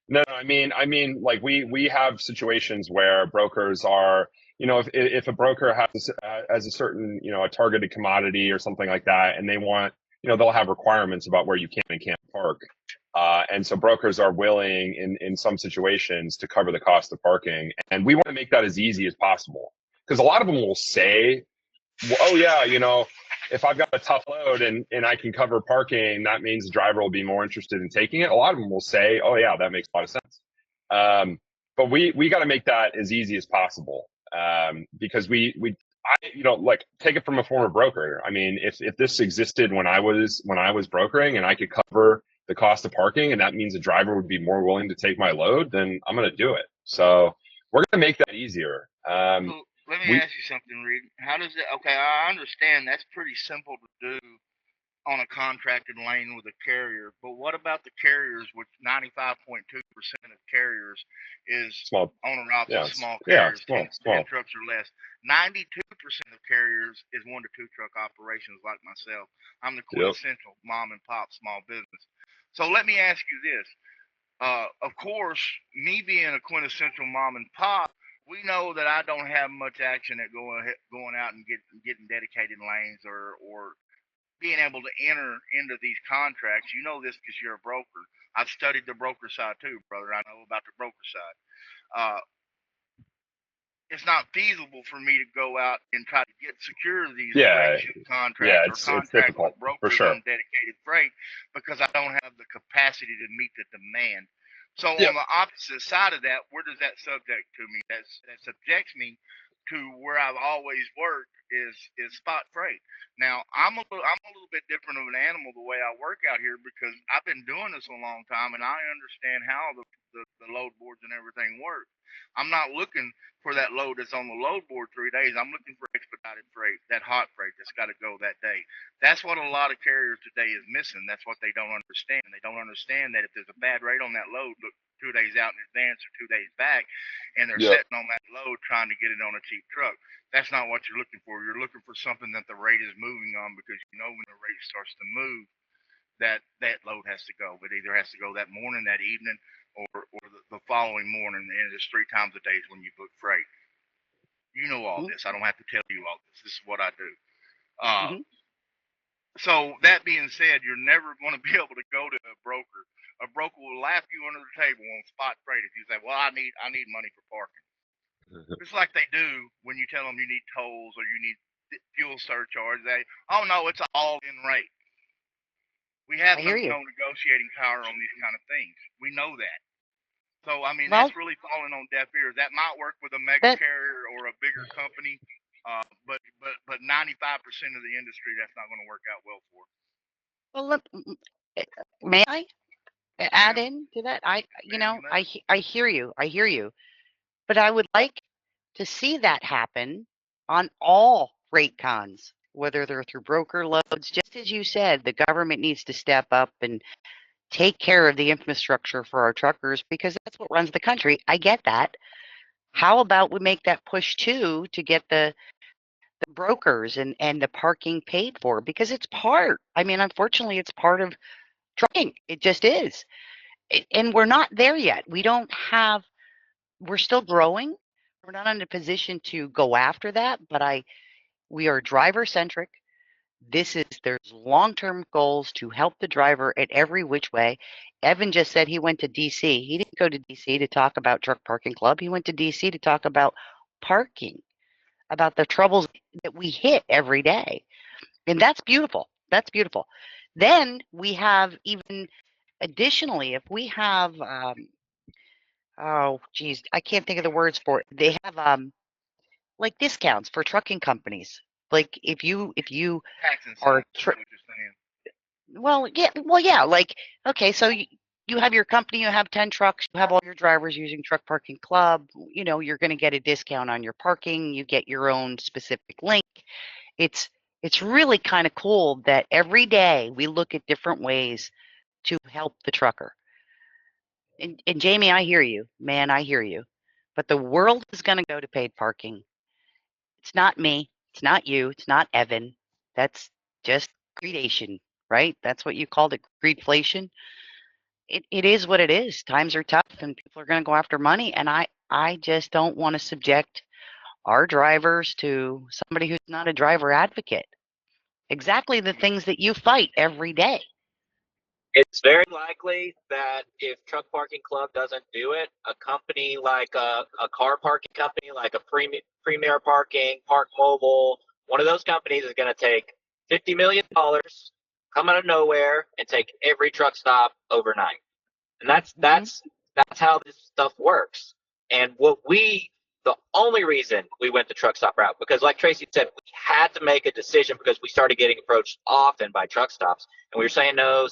No, I mean, like we have situations where brokers are, if a broker has a certain, a targeted commodity or something like that, and they want, they'll have requirements about where you can and can't park. And so brokers are willing in some situations to cover the cost of parking. And we want to make that as easy as possible. Because a lot of them will say, well, oh yeah, if I've got a tough load and I can cover parking, that means the driver will be more interested in taking it. A lot of them will say, oh yeah, that makes a lot of sense. But we got to make that as easy as possible. Because we like take it from a former broker. I mean, if this existed when I was brokering and I could cover the cost of parking and that means a driver would be more willing to take my load, then I'm going to do it. So we're going to make that easier. So let me We ask you something, Reed. How does it? Okay, I understand that's pretty simple to do on a contracted lane with a carrier, but what about the carriers? Which 95.2% of carriers is small, owner routes yeah, of small yeah, carriers, small, 10 small. trucks or less. 92% of carriers is 1 to 2 truck operations like myself. I'm the Yep. quintessential mom and pop small business. So let me ask you this. Of course, me being a quintessential mom and pop, we know that I don't have much action at going out and getting dedicated lanes or being able to enter into these contracts. You know this because you're a broker. I've studied the broker side too, brother. I know about the broker side. Uh, it's not feasible for me to go out and try to secure these Yeah, drayship contracts yeah, or it's contract with difficult for brokers sure. on dedicated freight because I don't have the capacity to meet the demand. So Yep. on the opposite side of that, where does that subject to me? That subjects me to where I've always worked is spot freight. Now I'm a little bit different of an animal the way I work out here because I've been doing this a long time and I understand how the load boards and everything work. I'm not looking for that load that's on the load board 3 days. I'm looking for expedited freight, that hot freight that's got to go that day. That's what a lot of carriers today is missing. That's what they don't understand. They don't understand that if there's a bad rate on that load, look 2 days out in advance or 2 days back, and they're Yep. sitting on that load trying to get it on a cheap truck. That's not what you're looking for. You're looking for something that the rate is moving on because you know when the rate starts to move, that load has to go. It either has to go that morning, that evening, or the following morning. And it's 3 times a day when you book freight. You know all this. I don't have to tell you all this. This is what I do. Uh, Mm-hmm. so that being said, you're never going to be able to go to a broker. A broker will laugh you under the table on spot freight if you say, "Well, I need money for parking." It's like they do when you tell them you need tolls or you need fuel surcharge. Oh no, it's an all-in rate. We have I no hear you. negotiating power on these kind of things. We know that. So I mean, Well, it's really falling on deaf ears. That might work with a mega that carrier or a bigger company, but 95% of the industry, that's not going to work out well for. well, eh, may I add Ma'am, in to that? I, ma'am, you may. I hear you. I hear you. But I would like to see that happen on all rate cons, whether they're through broker loads. Just as you said, the government needs to step up and take care of the infrastructure for our truckers because that's what runs the country. I get that. How about we make that push too to get the brokers and the parking paid for because it's part. I mean, unfortunately, it's part of trucking. It just is. And we're not there yet. We don't have. We're still growing. We're not in a position to go after that, but we are driver centric. There's long-term goals to help the driver at every which way. Evan just said he went to DC. He didn't go to DC to talk about Truck Parking Club. He went to DC to talk about parking, about the troubles that we hit every day. And that's beautiful. That's beautiful. Then we have even additionally, if we have oh geez, I can't think of the words for it. They have like discounts for trucking companies. Like if you Tax are incentives is what you're saying. well yeah, like okay, so you have your company, you have 10 trucks, you have all your drivers using Truck Parking Club, you're going to get a discount on your parking, you get your own specific link. It's it's really kind of cool that every day we look at different ways to help the trucker. And Jayme, I hear you, man, I hear you. But the world is going to go to paid parking. It's not me. It's not you. It's not Evan. That's just gradation, right? That's what you called it, greedflation. It is what it is. Times are tough and people are going to go after money. And I just don't want to subject our drivers to somebody who's not a driver advocate. Exactly the things that you fight every day. It's very likely that if Truck Parking Club doesn't do it, a company like a car parking company, like a Premier Parking, Park Mobile, one of those companies is going to take $50 million, come out of nowhere, and take every truck stop overnight. And that's Mhm. how this stuff works. And what we the only reason we went the truck stop route, because like Tracy said, we had to make a decision because we started getting approached often by truck stops, and we were saying no,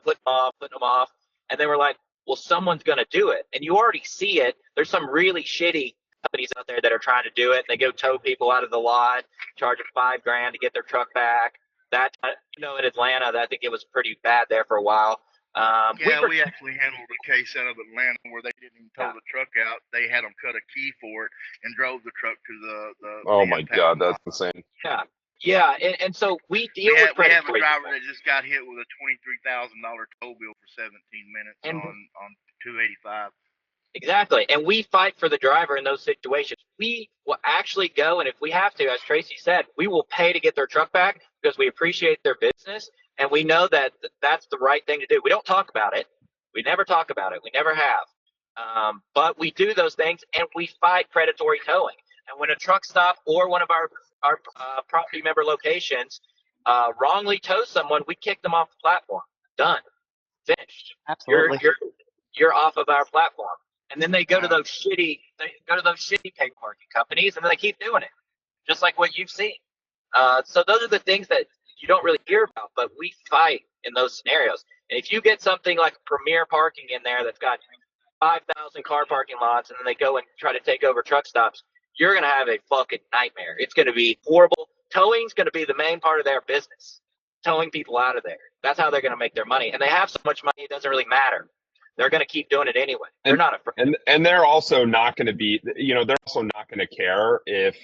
putting them off, and they were like, well, someone's going to do it, and you already see it. There's some really shitty companies out there that are trying to do it. They go tow people out of the lot, charge them $5,000 to get their truck back. That, in Atlanta, I think it was pretty bad there for a while. We actually handled a case out of Atlanta where they didn't even tow the truck out. They had them cut a key for it and drove the truck to the Oh my God, that's insane. Yeah, and so we deal with we have a driver that just got hit with a $23,000 tow bill for 17 minutes on 285. Exactly, and we fight for the driver in those situations. We will actually go, and if we have to, as Tracy said, we will pay to get their truck back because we appreciate their business, and we know that that's the right thing to do. We don't talk about it. We never talk about it. We never have. But we do those things, and we fight predatory towing. And when a truck stop or one of our property member locations wrongly tows someone, we kick them off the platform. Done. Finished. Absolutely. You're off of our platform. And then they go to those shitty pay parking companies, and then they keep doing it, just like what you've seen. So those are the things that you don't really hear about, but we fight in those scenarios. And if you get something like Premier Parking in there that's got 5,000 car parking lots, and then they go and try to take over truck stops, you're going to have a fucking nightmare. It's going to be horrible. Towing's going to be the main part of their business, towing people out of there. That's how they're going to make their money. And they have so much money, it doesn't really matter. They're going to keep doing it anyway. They're not afraid. And they're also not going to be, they're also not going to care if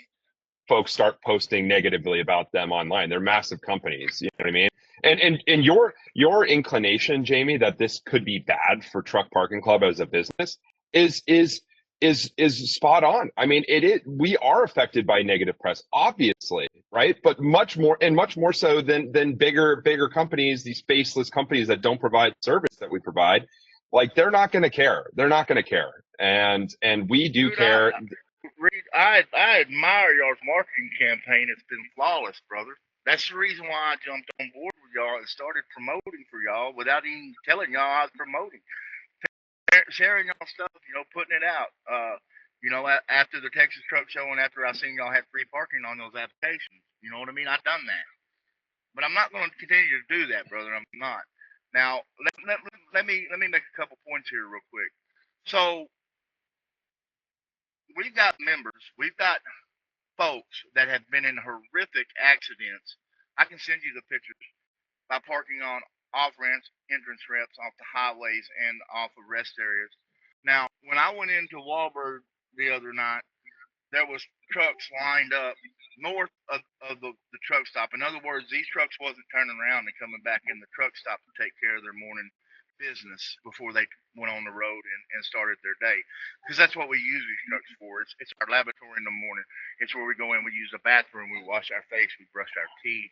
folks start posting negatively about them online. They're massive companies. You know what I mean? And your inclination, Jayme, that this could be bad for Truck Parking Club as a business is spot on. I mean, it is. We are affected by negative press, obviously, right? But much more so than bigger companies, these faceless companies that don't provide service that we provide. Like, they're not going to care. They're not going to care, and we do care. Reed, I admire y'all's marketing campaign. It's been flawless, brother. That's the reason why I jumped on board with y'all and started promoting for y'all without even telling y'all I was promoting. Sharing y'all stuff, putting it out. After the Texas Truck Show and after I seen y'all had free parking on those applications. You know what I mean? I've done that. But I'm not going to continue to do that, brother. I'm not. Now, let me make a couple points here real quick. So, we've got members, we've got folks that have been in horrific accidents. I can send you the pictures by parking on off ramps, entrance ramps, off the highways, and off of rest areas. Now, when I went into Wahlberg the other night, there was trucks lined up north of the truck stop. In other words, these trucks wasn't turning around and coming back in the truck stop to take care of their morning business before they went on the road and started their day, because that's what we use these trucks for. It's our laboratory in the morning. It's where we go in, we use the bathroom, we wash our face, we brush our teeth,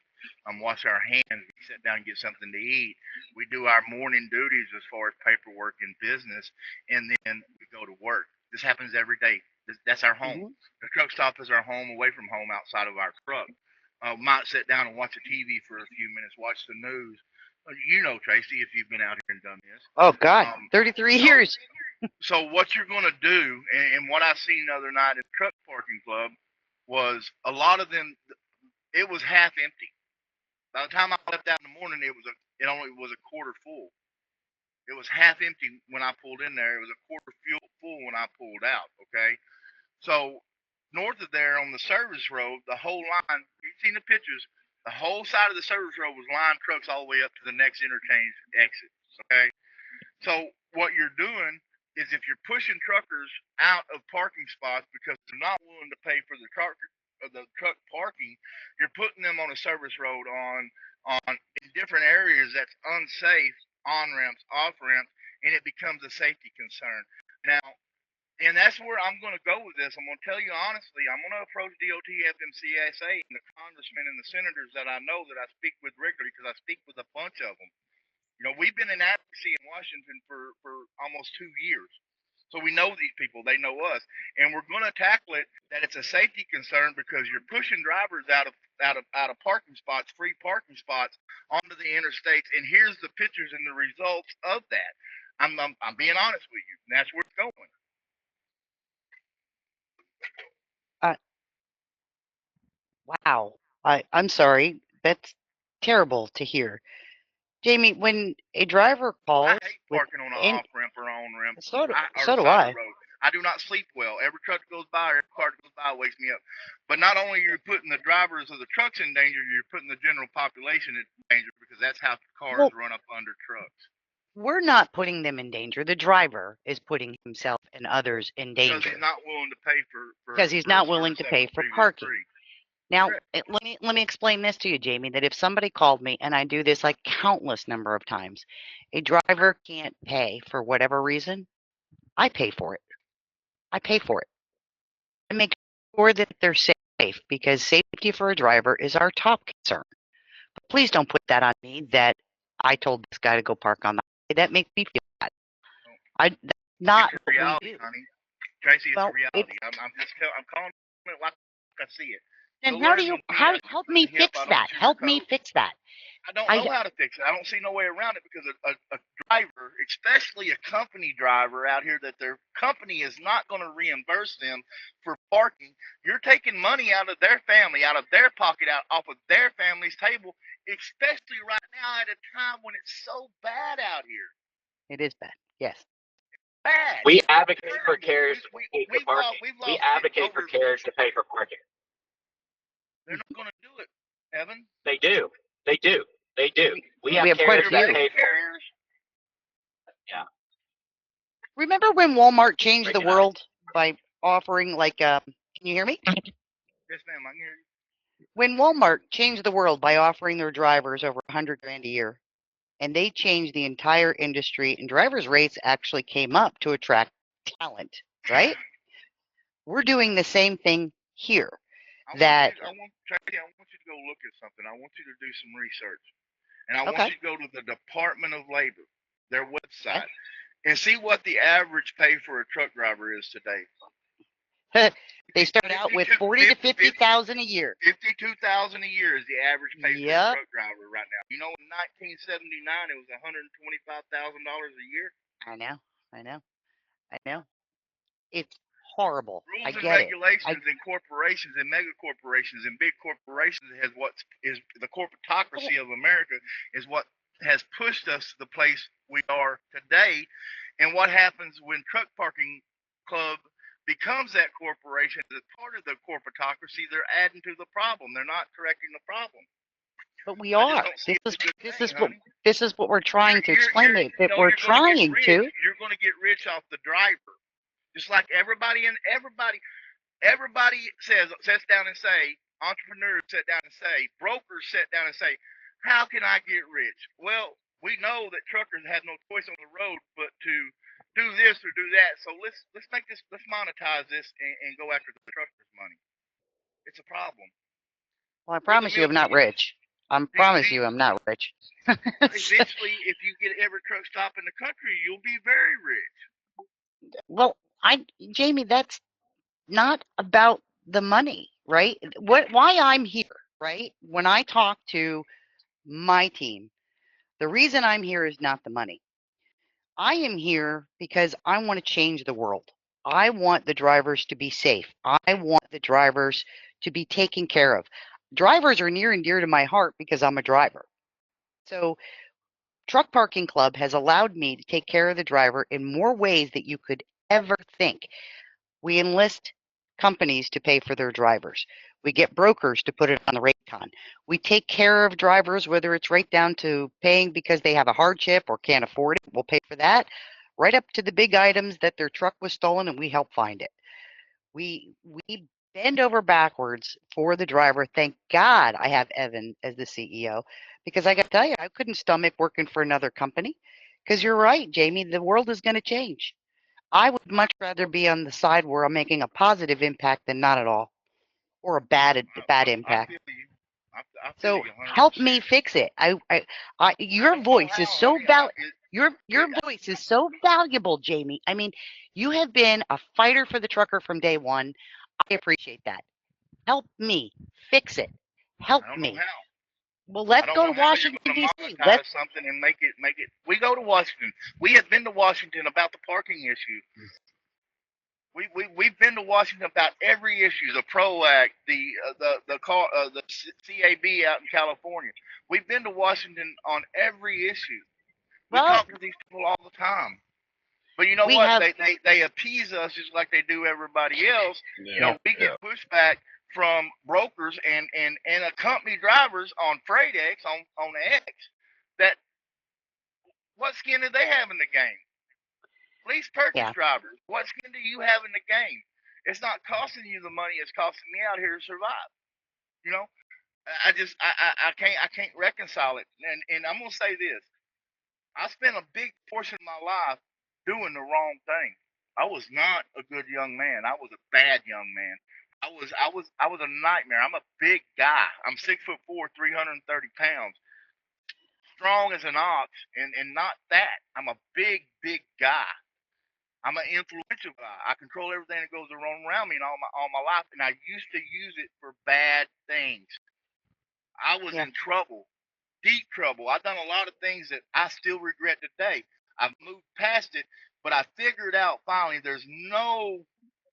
wash our hands, we sit down and get something to eat. We do our morning duties as far as paperwork and business, and then we go to work. This happens every day. That's our home. The truck stop is our home away from home outside of our truck. Might sit down and watch a TV for a few minutes, watch the news. Tracy, if you've been out here and done this. Oh, God, 33 years. So what you're going to do, and what I seen the other night at Truck Parking Club, was a lot of them, it was half empty. By the time I left out in the morning, it only was a quarter full. It was half empty when I pulled in there. It was a quarter full when I pulled out, okay? So north of there on the service road, the whole line, you've seen the pictures, the whole side of the service road was lined trucks all the way up to the next interchange exit, okay? So what you're doing is, if you're pushing truckers out of parking spots because they're not willing to pay for the truck parking, you're putting them on a service road on in different areas that's unsafe, on ramps, off ramps, and it becomes a safety concern. Now, and that's where I'm going to go with this. I'm going to tell you honestly, I'm going to approach DOT, FMCSA, and the congressmen and the senators that I know that I speak with regularly, because I speak with a bunch of them. We've been in advocacy in Washington for almost 2 years. So we know these people, they know us, and we're going to tackle it that it's a safety concern, because you're pushing drivers out of parking spots, free parking spots, onto the interstates. And here's the pictures and the results of that. I'm being honest with you, and that's where it's going. Uh, wow. I'm sorry. That's terrible to hear. Jayme, when a driver I calls hate with parking on an in off ramp or on ramp or so the do side of I. the road. I do not sleep well. Every truck that goes by, or every car that goes by wakes me up. But not only are you putting the drivers of the trucks in danger, you're putting the general population in danger because that's how cars Well, run up under trucks. we're not putting them in danger. The driver is putting himself and others in Because danger he's not willing to pay because he's for a not willing service to that pay was for previously parking. free. Now, Correct. let me explain this to you, Jayme, that if somebody called me, and I do this like countless number of times, a driver can't pay for whatever reason, I pay for it. I pay for it. I make sure that they're safe because safety for a driver is our top concern. But please don't put that on me that I told this guy to go park on the highway. That makes me feel bad. That's not It's a what we reality, do. honey. Tracy, it's a Well, reality. I'm calling it like I see it. then Go how do learn you from me. how I can help put me the hip. fix I don't that? Help me sugarcoat. fix that. I don't I know how to fix it. I don't see no way around it because a driver, especially a company driver out here, that their company is not going to reimburse them for parking. You're taking money out of their family, out of their pocket, out off of their family's table, especially right now at a time when it's so bad out here. It is bad. Yes. Bad. We It's advocate for terrible. carriers to pay for parking. We've We lost advocate for over. carriers to pay for parking. They're not going to do it, Evan. They do. They do. They do. We have We have quite a carriers that few. pay for it. Carriers. Yeah. Remember when Walmart changed the Breaking up. world by offering can you hear me? Yes, ma'am. I can hear you. When Walmart changed the world by offering their drivers over 100 grand a year, and they changed the entire industry, and drivers' rates actually came up to attract talent, right? We're doing the same thing here. That Tracy, I want you to go look at something. I want you to do some research, and I want okay? you to go to the Department of Labor, their Okay. website, and see what the average pay for a truck driver is today. They start out with 40 to 50,000 a year. 52,000 a year is the average pay for a Yep. truck driver right now. You know, in 1979, it was $125,000 a year. I know. It's horrible. I Rules and get it. regulations in corporations and mega corporations and big corporations has what is the corporatocracy of America is what has pushed us to the place we are today. And what happens when truck parking club becomes that corporation as part of the corporatocracy? They're adding to the problem. They're not correcting the problem. But we I just are. don't see it as a good thing, honey. This is what we're trying to explain. That we're You're going to trying get to. rich. You're going to get rich off the driver. Just like everybody sits down and say, entrepreneurs sit down and say, brokers sit down and say, how can I get rich? Well, we know that truckers have no choice on the road but to do this or do that. So let's monetize this and go after the truckers' money. It's a problem. Well, I promise you, I'm not rich. I promise you, I'm not rich. Eventually, if you get every truck stop in the country, you'll be very rich. Well, Jayme, that's not about the money, right? Why I'm here, right? When I talk to my team, the reason I'm here is not the money. I am here because I want to change the world. I want the drivers to be safe. I want the drivers to be taken care of. Drivers are near and dear to my heart because I'm a driver. So, Truck Parking Club has allowed me to take care of the driver in more ways that you could ever think. We enlist companies to pay for their drivers. We get brokers to put it on the rate con. We take care of drivers, whether it's right down to paying because they have a hardship or can't afford it. We'll pay for that, right up to the big items that their truck was stolen and we help find it. We bend over backwards for the driver. Thank God I have Evan as the CEO because I got to tell you, I couldn't stomach working for another company because you're right, Jayme, the world is going to change. I would much rather be on the side where I'm making a positive impact than not at all, or a bad impact. I feel you. I feel So you 100%. help me fix it. Your voice is so your voice is so valuable, Jayme. I mean, you have been a fighter for the trucker from day one. I appreciate that. Help me fix it. Help I don't me. know how. Well, let's go to Washington D.C. Monetize something and make it. We go to Washington. We have been to Washington about the parking issue. We've been to Washington about every issue, the PRO Act, the CAB out in California. We've been to Washington on every issue. We Well, talk to these people all the time. But you know we what? have, They appease us just like they do everybody else. Yeah. And we get pushback from brokers and company drivers on FreightX, on X, that what skin do they have in the game? Lease purchase yeah, drivers, what skin do you have in the game? It's not costing you the money, it's costing me out here to survive. You know? I can't reconcile it. And I'm gonna say this. I spent a big portion of my life doing the wrong thing. I was not a good young man. I was a bad young man. I was a nightmare. I'm a big guy. I'm 6'4", 330 pounds, strong as an ox, and not that. I'm a big guy. I'm an influential guy. I control everything that goes around me and all my life, and I used to use it for bad things. I was yeah, in trouble, deep trouble. I've done a lot of things that I still regret today. I've moved past it, but I figured out finally there's no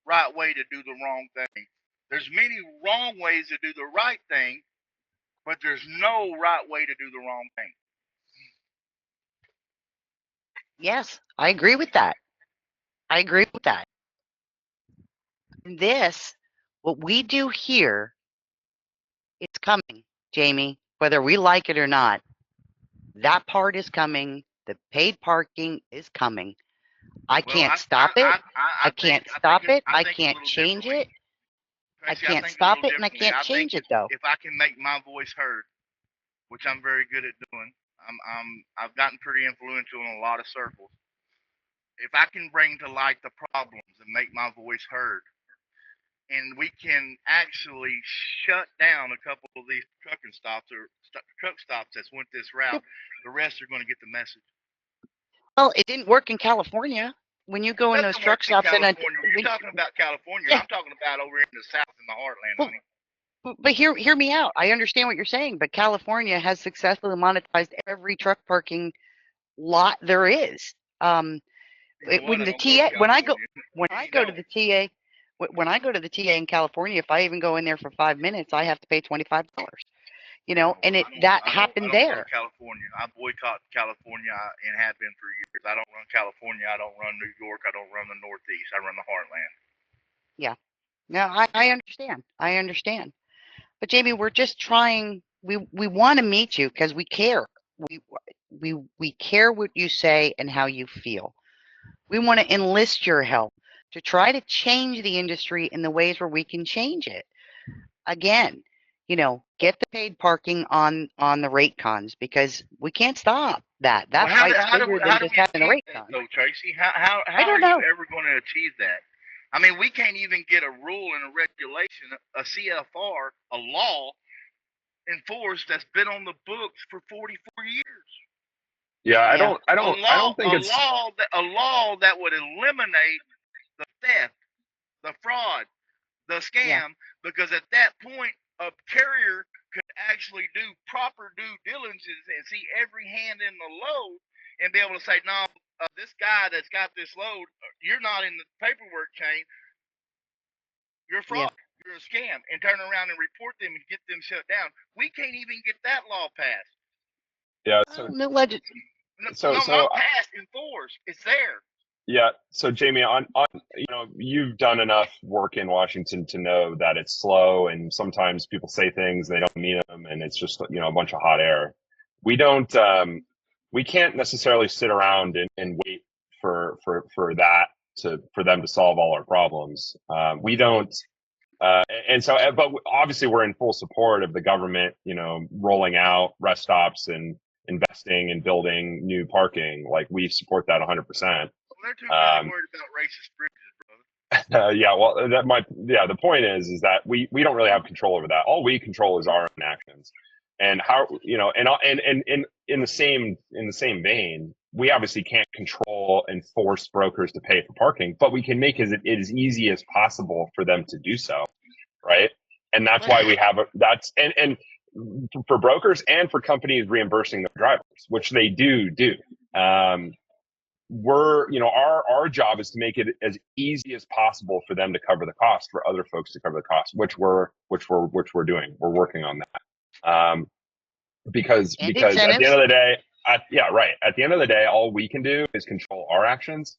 right way to do the wrong thing. There's many wrong ways to do the right thing, but there's no right way to do the wrong thing. yes, I agree with that. I agree with that. This, what we do here, it's coming, Jayme, whether we like it or not. That part is coming. The paid parking is coming. I can't stop it. I can't stop it. I can't change it. I Traci, can't think stop a little it, and I differently. can't I think change it though. if I can make my voice heard, which I'm very good at doing, I've gotten pretty influential in a lot of circles. If I can bring to light the problems and make my voice heard, and we can actually shut down a couple of these trucking stops or truck stops that's went this route, the rest are going to get the message. Well, it didn't work in California. When you go in those Nothing truck works in stops, and California. You're talking about California. yeah, I'm talking about over in the South in the heartland, well, honey. but hear me out. I understand what you're saying, but California has successfully monetized every truck parking lot there is. You know what? When I the don't go to TA, when I go, California. when I go to the TA, when I go to the TA in California, if I even go in there for 5 minutes, I have to pay $25. You know, and that happened I don't go there. to California. I boycott California and have been for years. I don't run California. I don't run New York. I don't run the Northeast. I run the heartland. Yeah. No, I understand. I understand. But Jayme, we're just trying. We want to meet you because we care. We we care what you say and how you feel. We want to enlist your help to try to change the industry in the ways where we can change it. Again, you know, get the paid parking on the rate cons because we can't stop that. That Well, fight's bigger than how do just we having a achieve rate that, con. though, Traci? How I are don't you know. ever going to achieve that? I mean, we can't even get a rule and a regulation, a CFR, a law enforced that's been on the books for 44 years. Yeah, I Yeah. don't think it's A law that would eliminate the theft, the fraud, the Yeah. scam, because at that point, a carrier could actually do proper due diligence and see every hand in the load and be able to say, no, this guy that's got this load, you're not in the paperwork chain, you're a Yeah. fraud, you're a scam, and turn around and report them and get them shut down. We can't even get that law passed. yeah. Well, no legend. No, not passed, enforced. It's there. Yeah. So Jayme, on you've done enough work in Washington to know that it's slow and sometimes people say things they don't mean them and it's just a bunch of hot air. We don't we can't necessarily sit around and wait for for them to solve all our problems. We don't and so but obviously we're in full support of the government, rolling out rest stops and investing and building new parking. Like we support that 100%. They're too busy worried about racist bridges, brother. Yeah, well, the point is that we don't really have control over that. All we control is our own actions, and how and in the same vein, we obviously can't control and force brokers to pay for parking, but we can make it as easy as possible for them to do so, right? And that's why we have and for brokers and for companies reimbursing their drivers, which they do. we're, our job is to make it as easy as possible for them to cover the cost, for other folks to cover the cost, which we're doing. We're working on that. Because And at the end incentives. of the day, yeah, right. At the end of the day, all we can do is control our actions,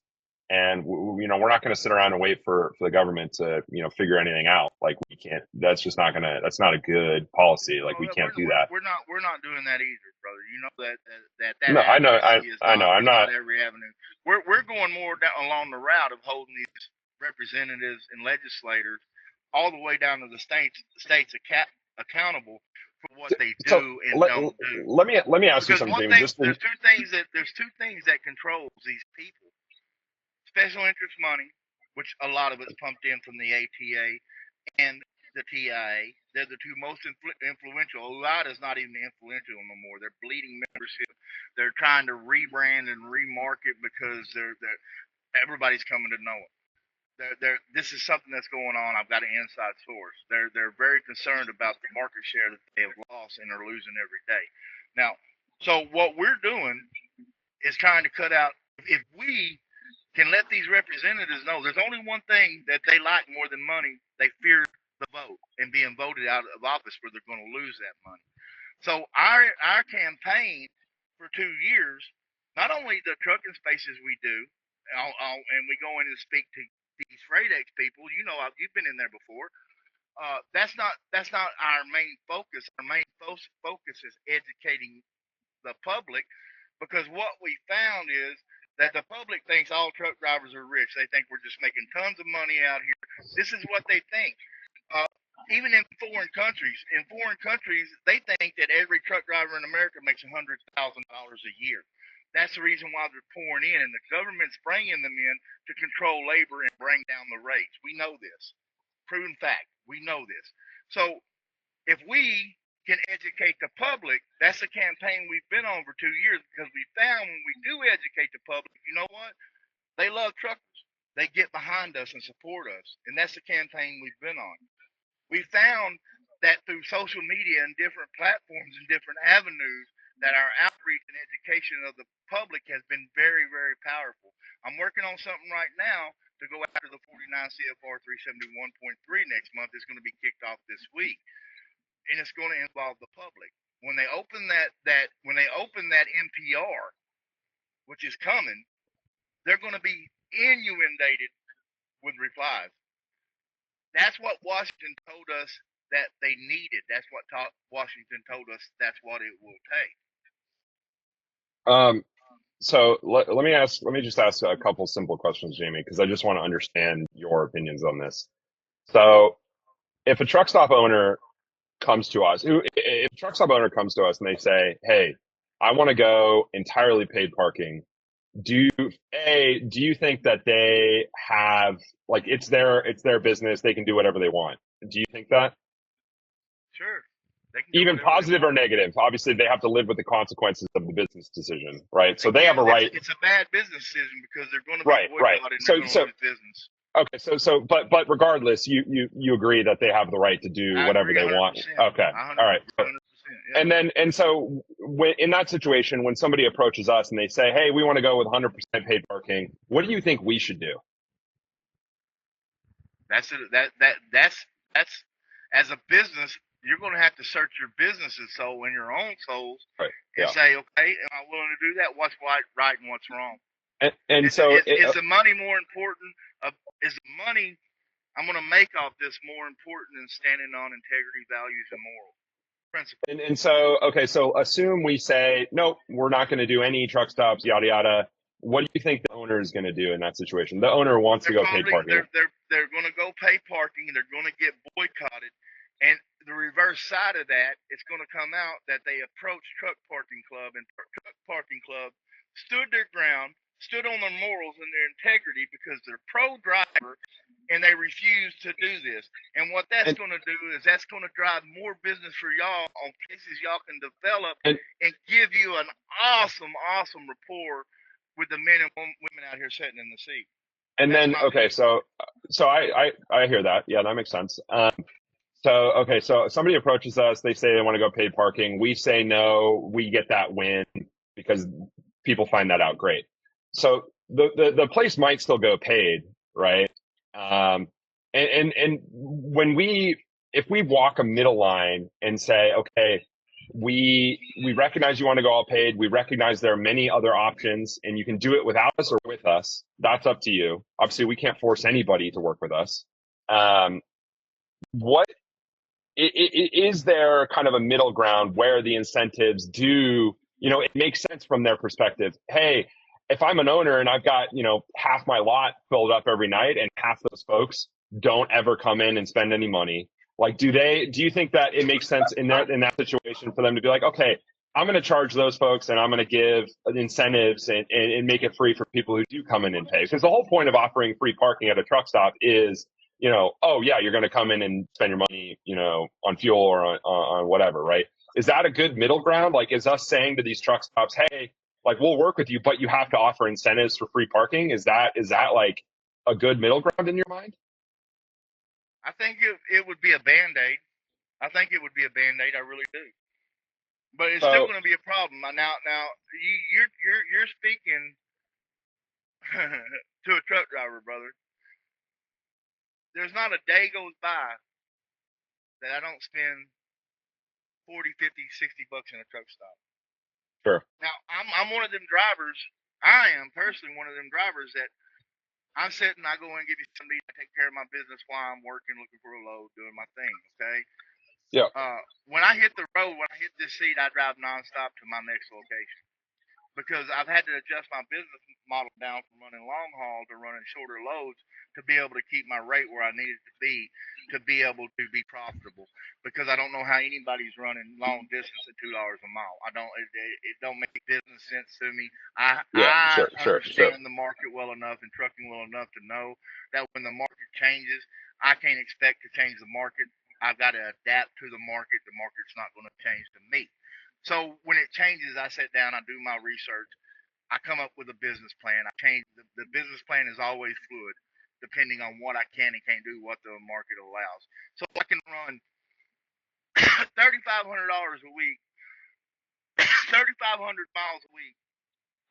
and we're not going to sit around and wait for the government to figure anything out. Like, we can't. That's just not gonna. That's not a good policy. Like, we can't do that. We're not doing that either, brother. You know that No, I know. advocacy is I know. I'm not. every avenue. We're going more down along the route of holding these representatives and legislators all the way down to the states accountable for what they do and don't do. Let me ask you something, Jayme. There's two things that controls these people: special interest money, which a lot of it's pumped in from the ATA, and the TIA. They're the two most influential. A lot is not even influential no more. They're bleeding membership. They're trying to rebrand and remarket because everybody's coming to know it. This is something that's going on. I've got an inside source. They're very concerned about the market share that they have lost and are losing every day. Now, so what we're doing is trying to cut out. If we can let these representatives know, there's only one thing that they like more than money. They fear the vote and being voted out of office where they're going to lose that money. So our campaign for 2 years, not only the trucking spaces we do, and we go in and speak to these freight X people. You've been in there before. That's not our main focus. Our main focus is educating the public, because what we found is that the public thinks all truck drivers are rich. They think we're just making tons of money out here. This is what they think. Even in foreign countries, they think that every truck driver in America makes $100,000 a year. That's the reason why they're pouring in, and the government's bringing them in to control labor and bring down the rates. We know this. Proven fact. We know this. So if we can educate the public, that's a campaign we've been on for 2 years, because we found when we do educate the public, you know what? They love truckers. They get behind us and support us, and that's the campaign we've been on. We found that through social media and different platforms and different avenues, that our outreach and education of the public has been very, very powerful. I'm working on something right now to go after the 49 CFR 371.3 next month. It's going to be kicked off this week, and it's going to involve the public. When they open that NPR, which is coming, they're going to be inundated with replies. That's what Washington told us that they needed. That's what Washington told us that's what it will take. So let me just ask a couple simple questions, Jayme, because I just want to understand your opinions on this. So if a truck stop owner comes to us, and they say, "Hey, I want to go entirely paid parking," do you think that they have, like, it's their business, they can do whatever they want? Do you think that? Sure. Even positive or negative, obviously they have to live with the consequences of the business decision, right? So they have a right. It's a bad business decision because they're going to be boycotted and they're going to lose business. Okay, but regardless, you agree that they have the right to do whatever they want. Okay, all right. Yeah. And so in that situation, when somebody approaches us and they say, "Hey, we want to go with 100% paid parking," what do you think we should do? That's as a business, you're going to have to search your business's soul and your own souls, right, and say, "Okay, am I willing to do that? What's right and what's wrong?" And is the money more important? Is the money I'm going to make off this more important than standing on integrity, values, and moral principles? And so, okay, so assume we say, "Nope, we're not going to do any truck stops, yada yada." What do you think the owner is going to do in that situation? The owner wants to go paid parking. They're going to go pay parking, and they're going to get boycotted. And the reverse side of that, it's going to come out that they approached Truck Parking Club, and Truck Parking Club stood their ground, stood on their morals and their integrity because they're pro-driver, and they refused to do this. And what that's going to do is that's going to drive more business for y'all on cases y'all can develop and give you an awesome rapport with the men and women out here sitting in the seat. And that's then, okay, so I hear that. Yeah, that makes sense. So somebody approaches us, they say they want to go paid parking. We say no, we get that win because people find that out. Great. So the place might still go paid, right? And when if we walk a middle line and say, okay, we recognize you want to go all paid. We recognize there are many other options, and you can do it without us or with us. That's up to you. Obviously, we can't force anybody to work with us. What is there kind of a middle ground where the incentives do, it makes sense from their perspective. Hey, if I'm an owner and I've got, half my lot filled up every night and half those folks don't ever come in and spend any money, like, do you think that it makes sense in that situation for them to be like, okay, I'm going to charge those folks and I'm going to give incentives and make it free for people who do come in and pay? Because the whole point of offering free parking at a truck stop is, oh yeah, you're going to come in and spend your money, on fuel or on whatever, right? Is that a good middle ground? Like, is us saying to these truck stops, hey, like, we'll work with you, but you have to offer incentives for free parking? Is that like a good middle ground in your mind? I think it would be a Band-Aid. I think it would be a Band-Aid. I really do. But it's still going to be a problem. Now, you're speaking to a truck driver, brother. There's not a day goes by that I don't spend 40, 50, 60 bucks in a truck stop. Sure. Now, I'm one of them drivers. I am personally one of them drivers that I'm sitting, I go in and get me somebody to take care of my business while I'm working, looking for a load, doing my thing, okay? Yeah. When I hit the road, when I hit this seat, I drive nonstop to my next location. Because I've had to adjust my business model down from running long haul to running shorter loads to be able to keep my rate where I need it to be able to be profitable. Because I don't know how anybody's running long distance at $2 a mile. It don't make business sense to me. I understand the market well enough and trucking well enough to know that when the market changes, I can't expect to change the market. I've got to adapt to the market. The market's not going to change to me. So when it changes, I sit down, I do my research, I come up with a business plan. I change the business plan is always fluid, depending on what I can and can't do, what the market allows. So I can run $3,500 a week, 3,500 miles a week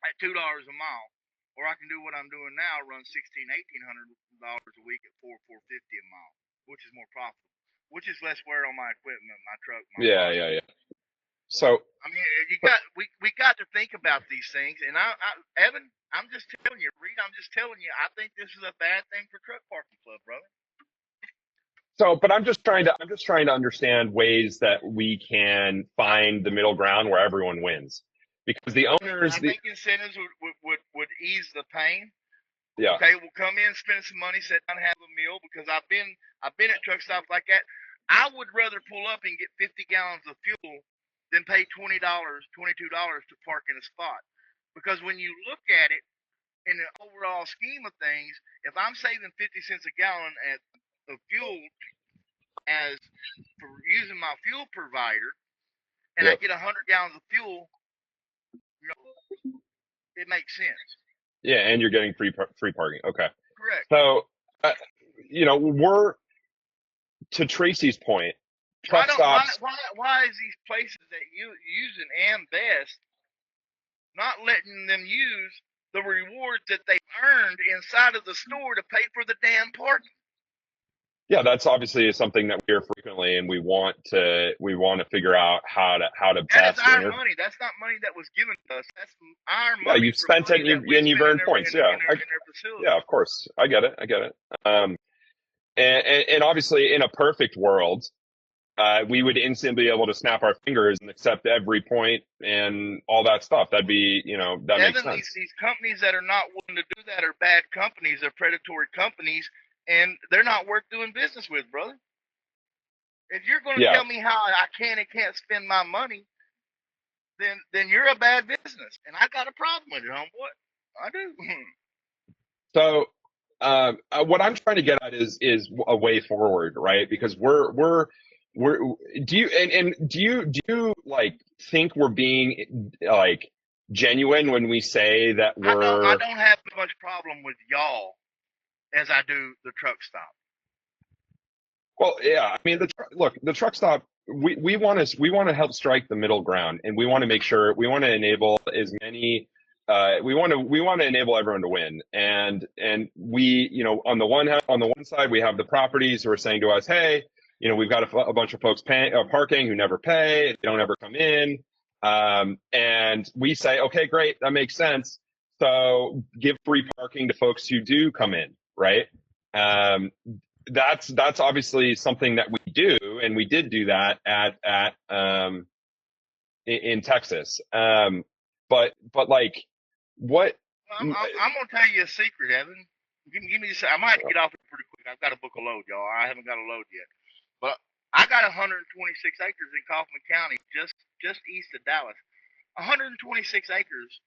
at $2 a mile, or I can do what I'm doing now, run $1,800 a week at $450 a mile, which is more profitable, which is less wear on my equipment, my truck. Yeah. So I mean, we got to think about these things, and Evan, I'm just telling you, Reed, I'm just telling you, I think this is a bad thing for Truck Parking Club, brother. So, but I'm just trying to understand ways that we can find the middle ground where everyone wins, because the owners. I think incentives would ease the pain. Yeah. Okay, we'll come in, spend some money, sit down, and have a meal, because I've been at truck stops like that. I would rather pull up and get 50 gallons of fuel than pay $20, $22 to park in a spot. Because when you look at it in the overall scheme of things, if I'm saving 50 cents a gallon of fuel as for using my fuel provider, and I get 100 gallons of fuel, it makes sense. Yeah, and you're getting free parking. Okay. Correct. So, we're, to Tracy's point, truck stops. Why is these places that using AmBest not letting them use the rewards that they've earned inside of the store to pay for the damn parking? Yeah, that's obviously something that we hear frequently, and we want to figure out how to That best. is our money. That's not money that was given to us. That's our money. Yeah, you've spent it and you've earned points. In their facility. Yeah, of course. I get it. And obviously, in a perfect world, we would instantly be able to snap our fingers and accept every point and all that stuff. That'd be, that makes sense. These companies that are not willing to do that are bad companies. They're predatory companies, and they're not worth doing business with, brother. If you're going to tell me how I can and can't spend my money, then you're a bad business, and I got a problem with it, homeboy. I do. So, what I'm trying to get at is a way forward, right? Because do you like think we're being like genuine when we say that we're? I don't have as much problem with y'all as I do the truck stop. Well, yeah, I mean, the truck stop. We want to help strike the middle ground, and we want to make sure we want to enable as many we want to enable everyone to win, and we, on the one side we have the properties who are saying to us, hey, we've got a bunch of folks parking who never pay, they don't ever come in, and we say, okay, great, that makes sense. So give free parking to folks who do come in, right? That's obviously something that we do, and we did do that in Texas. But like, what? I'm gonna tell you a secret, Evan. Give me I might have to get off it pretty quick. I've got to book a load, y'all. I haven't got a load yet, but I got 126 acres in Kaufman County, just east of Dallas. 126 acres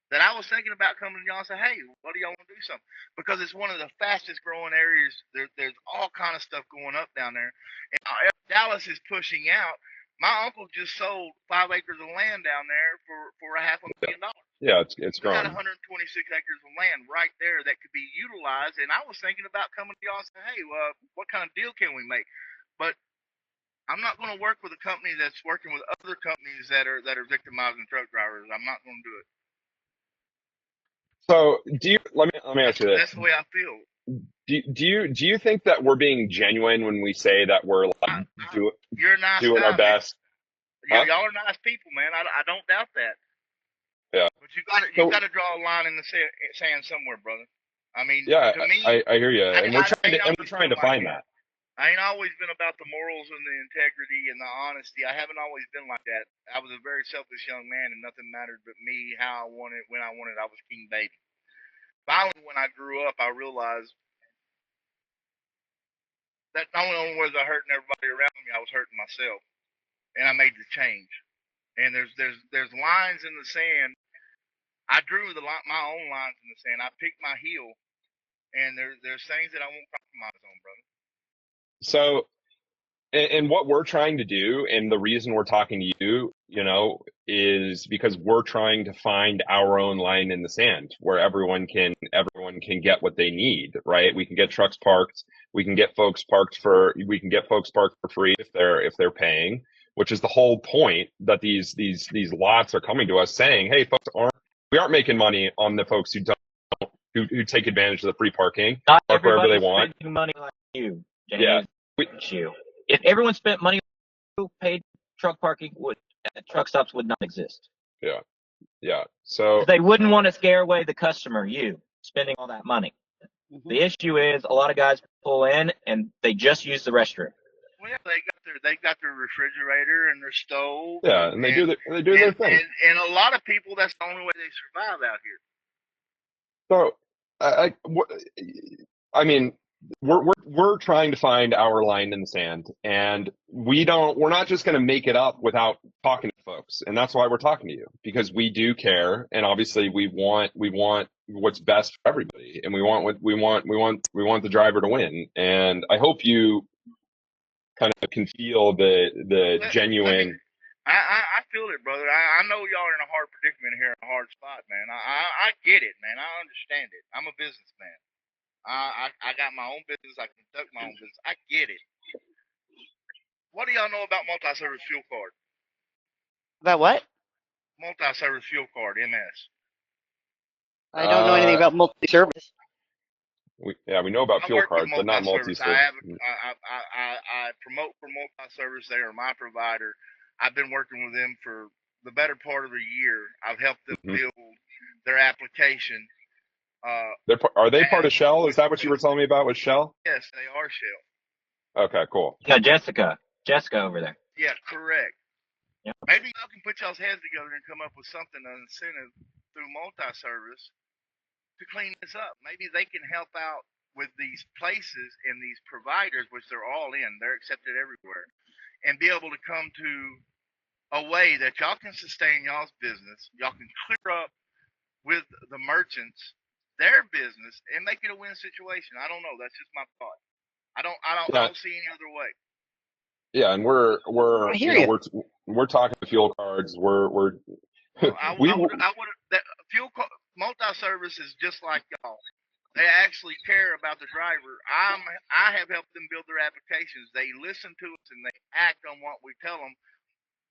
that I was thinking about coming to y'all and say, hey, what do y'all want to do something? Because it's one of the fastest growing areas. There's all kind of stuff going up down there. And Dallas is pushing out. My uncle just sold 5 acres of land down there for $500,000. Yeah, it's We growing. got 126 acres of land right there that could be utilized. And I was thinking about coming to y'all and say, hey, what kind of deal can we make? But I'm not going to work with a company that's working with other companies that are victimizing truck drivers. I'm not going to do it. So let me ask you this. That's the way I feel. Do you think that we're being genuine when we say that we're like You're a nice doing guy, our best? Huh? Y'all are nice people, man. I don't doubt that. Yeah. But you got to draw a line in the sand somewhere, brother. I mean, Yeah, to me, I hear you, and we're trying to find that. I ain't always been about the morals and the integrity and the honesty. I haven't always been like that. I was a very selfish young man, and nothing mattered but me, how I wanted, when I wanted. I was king baby. Finally, when I grew up, I realized that not only was I hurting everybody around me, I was hurting myself, and I made the change. And there's lines in the sand. I drew my own lines in the sand. I picked my heel, and there's things that I won't compromise on, brother. So, and what we're trying to do, and the reason we're talking to you, is because we're trying to find our own line in the sand where everyone can get what they need, right? We can get trucks parked, we can get folks parked for free if they're paying, which is the whole point that these lots are coming to us saying, hey, folks, we aren't making money on the folks who take advantage of the free parking, Not park wherever they everybody's want. spending money like you, Jayme. Yeah. If everyone spent money on paid truck parking, truck stops would not exist. Yeah. So they wouldn't want to scare away the customer, you, spending all that money. Mm-hmm. The issue is a lot of guys pull in and they just use the restroom. Well, yeah, they got their refrigerator and their stove. Yeah, and they do their thing. And a lot of people, that's the only way they survive out here. So I mean, we're trying to find our line in the sand, and we're not just going to make it up without talking to folks, and that's why we're talking to you, because we do care, and obviously we want what's best for everybody, and we want the driver to win, and I hope you kind of can feel the genuine. I feel it, brother. I know y'all are in a hard predicament here, a hard spot, man. I get it, man. I understand it. I'm a businessman. I got my own business. I conduct my own business. I get it. What do y'all know about multi-service fuel card? About what? Multi-service fuel card, MS. I don't know anything about multi-service. We know about fuel cards, but not multi-service. I promote for multi-service. They are my provider. I've been working with them for the better part of a year. I've helped them build their application. Are they part of Shell? Is that what you were telling me about with Shell? Yes, they are Shell. Okay, cool. Yeah, Jessica over there. Yeah, correct. Yep. Maybe y'all can put y'all's heads together and come up with something, an incentive through multi-service to clean this up. Maybe they can help out with these places and these providers, which they're all in. They're accepted everywhere, and be able to come to a way that y'all can sustain y'all's business. Y'all can clear up with the merchants their business and make it a win situation. I don't know. That's just my thought. I don't see any other way. Yeah, and we're talking fuel cards. Fuel multi-service is just like y'all. They actually care about the driver. I have helped them build their applications. They listen to us and they act on what we tell them.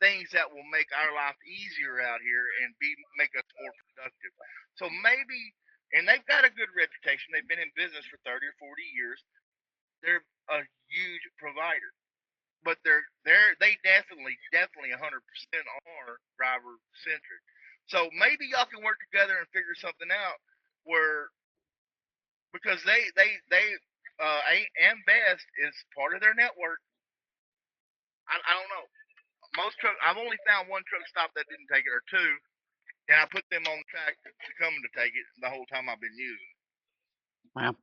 things that will make our life easier out here and make us more productive. So maybe, and they've got a good reputation. They've been in business for 30 or 40 years. They're a huge provider, but they definitely 100% are driver centric. So maybe y'all can work together and figure something out where, because they Best is part of their network. I don't know. Most truck, I've only found one truck stop that didn't take it, or two, and I put them on the track to come to take it the whole time I've been using it. Wow.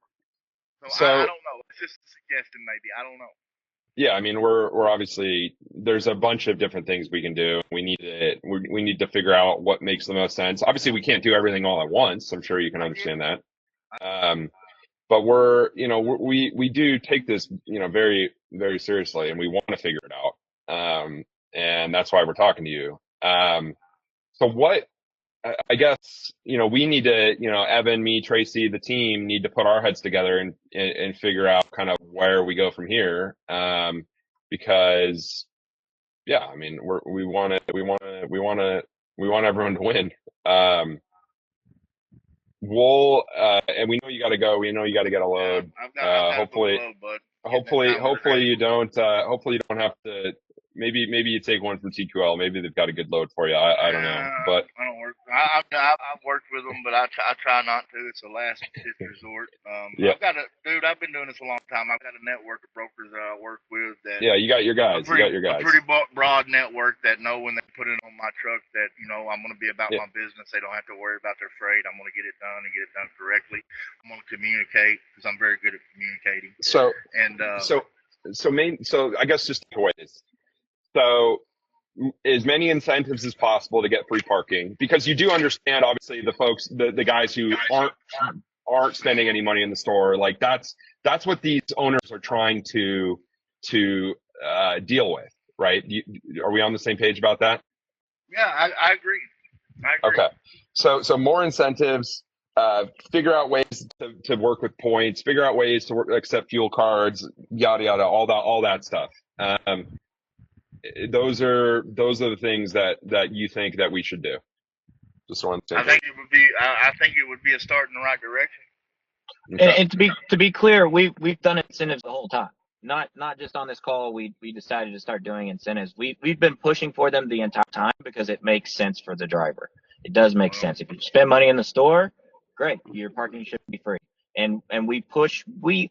So I don't know. It's just a suggestion, maybe. I don't know. Yeah, I mean, we're obviously, there's a bunch of different things we can do. We need to figure out what makes the most sense. Obviously, we can't do everything all at once. I'm sure you can understand that. But we do take this, very, very seriously, and we want to figure it out. And that's why we're talking to you. So what, I guess, we need to, Evan, me, Tracy, the team need to put our heads together and figure out kind of where we go from here. Because yeah, I mean, we want everyone to win. And we know you got to go. We know you got to get a load. I've got Hopefully, a load, bud. hopefully you don't have to. Maybe you take one from TQL. Maybe they've got a good load for you. I don't know, but I don't work. I've worked with them, but I try not to. It's a last resort. Yeah. I've been doing this a long time. I've got a network of brokers that I work with. That yeah, you got your guys. A pretty broad network that know when they put it on my truck that I'm going to be about my business. They don't have to worry about their freight. I'm going to get it done and get it done correctly. I'm going to communicate because I'm very good at communicating. So I guess just takeaways. So as many incentives as possible to get free parking, because you do understand, obviously, the folks, the guys who aren't spending any money in the store. Like that's what these owners are trying to deal with, right? Are we on the same page about that? Yeah, I agree. Okay. So more incentives, figure out ways to work with points, figure out ways to accept fuel cards, yada, yada, all that stuff. Those are the things that you think that we should do. Just one thing. I think it would be a start in the right direction. Okay. And to be clear, we've done incentives the whole time. Not just on this call. We decided to start doing incentives. We've been pushing for them the entire time because it makes sense for the driver. It does make sense. If you spend money in the store, great. Your parking should be free. And we push. When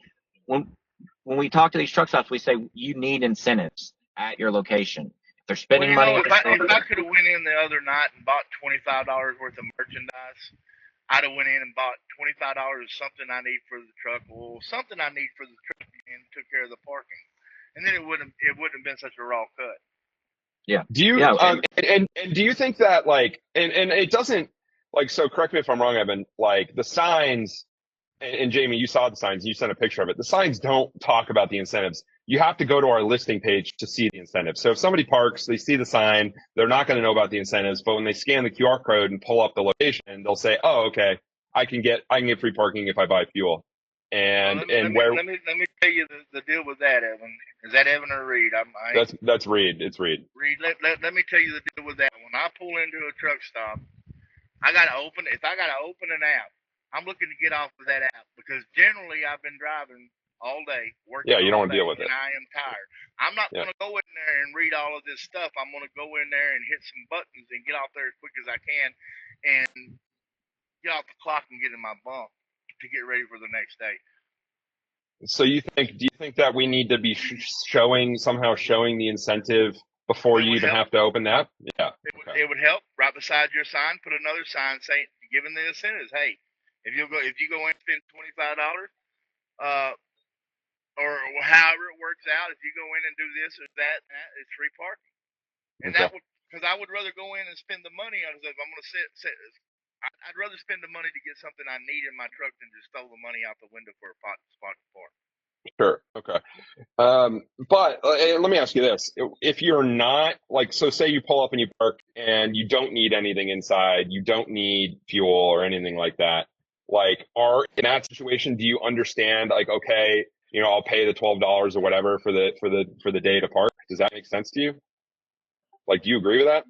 we talk to these truck stops, we say you need incentives at your location. If they're spending money, if I could have went in the other night and bought $25 worth of merchandise, I'd have went in and bought $25 of something I need for the truck, or something I need for the truck, and took care of the parking, and then it wouldn't have been such a raw cut. Yeah. Do you and do you think that and it doesn't so correct me if I'm wrong, Evan, the signs, and Jayme, you saw the signs, you sent a picture of it. The signs don't talk about the incentives. You have to go to our listing page to see the incentives. So if somebody parks, they see the sign, they're not going to know about the incentives, but when they scan the QR code and pull up the location, they'll say, "Oh, okay, I can get free parking if I buy fuel." And let me tell you the deal with that, Evan. Is that Evan or Reed? That's Reed. It's Reed. Reed, let me tell you the deal with that. When I pull into a truck stop, if I gotta open an app, I'm looking to get off of that app because generally I've been driving all day, working. Yeah, you don't want to deal with it. And I am tired. I'm not going to go in there and read all of this stuff. I'm going to go in there and hit some buttons and get out there as quick as I can and get off the clock and get in my bunk to get ready for the next day. So do you think that we need to be showing the incentive before you even have to open the app? Yeah. It would help. Right beside your sign, put another sign saying, giving the incentives. Hey, if you go in and spend $25, or however it works out, if you go in and do this or that, it's free parking. And that would, because I would rather go in and spend the money on it. If I'm going to I'd rather spend the money to get something I need in my truck than just throw the money out the window for a spot to park. Sure. Okay. But let me ask you this. If you're not so say you pull up and you park and you don't need anything inside, you don't need fuel or anything like that. In that situation, do you understand okay, I'll pay the $12 or whatever for the day to park? Does that make sense to you? Like, do you agree with that?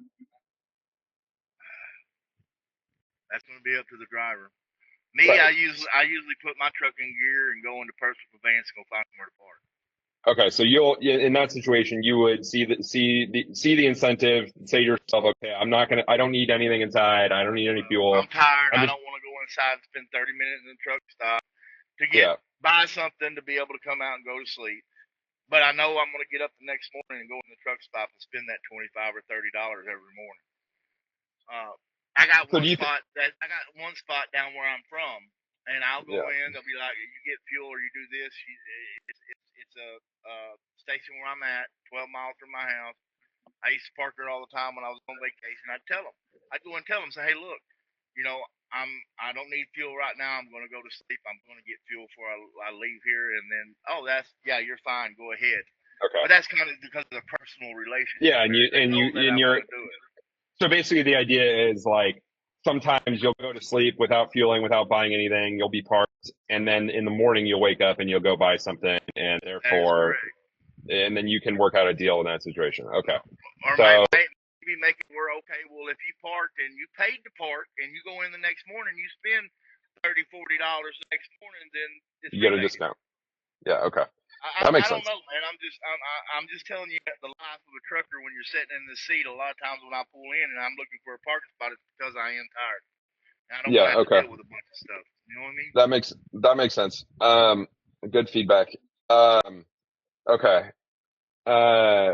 That's going to be up to the driver. Me, Right. I usually put my truck in gear and go into personal conveyance and go find somewhere to park. Okay, so you'll in that situation you would see the incentive, say to yourself, okay, I don't need anything inside, I don't need any fuel. I'm tired. I'm I just, don't want to go inside and spend 30 minutes in the truck stop to get buy something to be able to come out and go to sleep. But I know I'm going to get up the next morning and go in the truck stop and spend that $25 or $30 every morning. I got So one spot down where I'm from, and I'll go in. They'll be like, "You get fuel or you do this." It's a station where I'm at, 12 miles from my house. I used to park there all the time when I was on vacation. I'd go and tell them, say, "Hey, look, you know, I don't need fuel right now. I'm going to go to sleep. I'm going to get fuel before I leave here." And then, you're fine. Go ahead. okay. But that's kind of because of the personal relationship. Yeah, you're. Do it. So basically, the idea is like sometimes you'll go to sleep without fueling, without buying anything. You'll be parked, and then in the morning you'll wake up and you'll go buy something, and therefore, and then you can work out a deal in that situation. Okay. Or maybe make it where, okay, well, if you parked and you paid to park and you go in the next morning, you spend $30, $40 the next morning, then you get a discount. Yeah. Okay. That makes sense. I don't know, man. I'm just telling you the life of a trucker when you're sitting in the seat. A lot of times when I pull in and I'm looking for a parking spot, it's because I am tired. And I don't have to deal with a bunch of stuff. You know what I mean? That makes sense. Good feedback. Okay.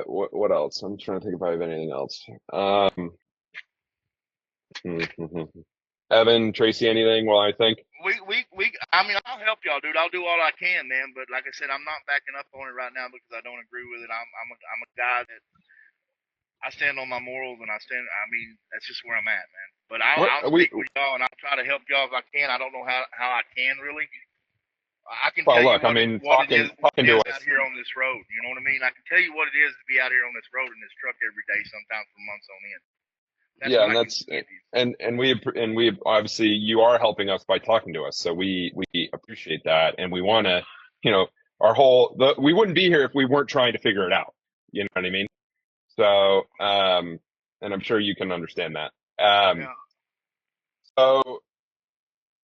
What else? I'm trying to think if I have anything else. Evan, Traci, anything while I think? I'll help y'all, dude. I'll do all I can, man. But like I said, I'm not backing up on it right now because I don't agree with it. I'm a guy that I stand on my morals, and that's just where I'm at, man. But I'll speak with y'all, and I'll try to help y'all if I can. I don't know how I can really. I can tell you what it is out here on this road. You know what I mean? I can tell you what it is to be out here on this road in this truck every day, sometimes for months on end. And we obviously, you are helping us by talking to us, so we appreciate that, and we want to, we wouldn't be here if we weren't trying to figure it out. You know what I mean? So, and I'm sure you can understand that. So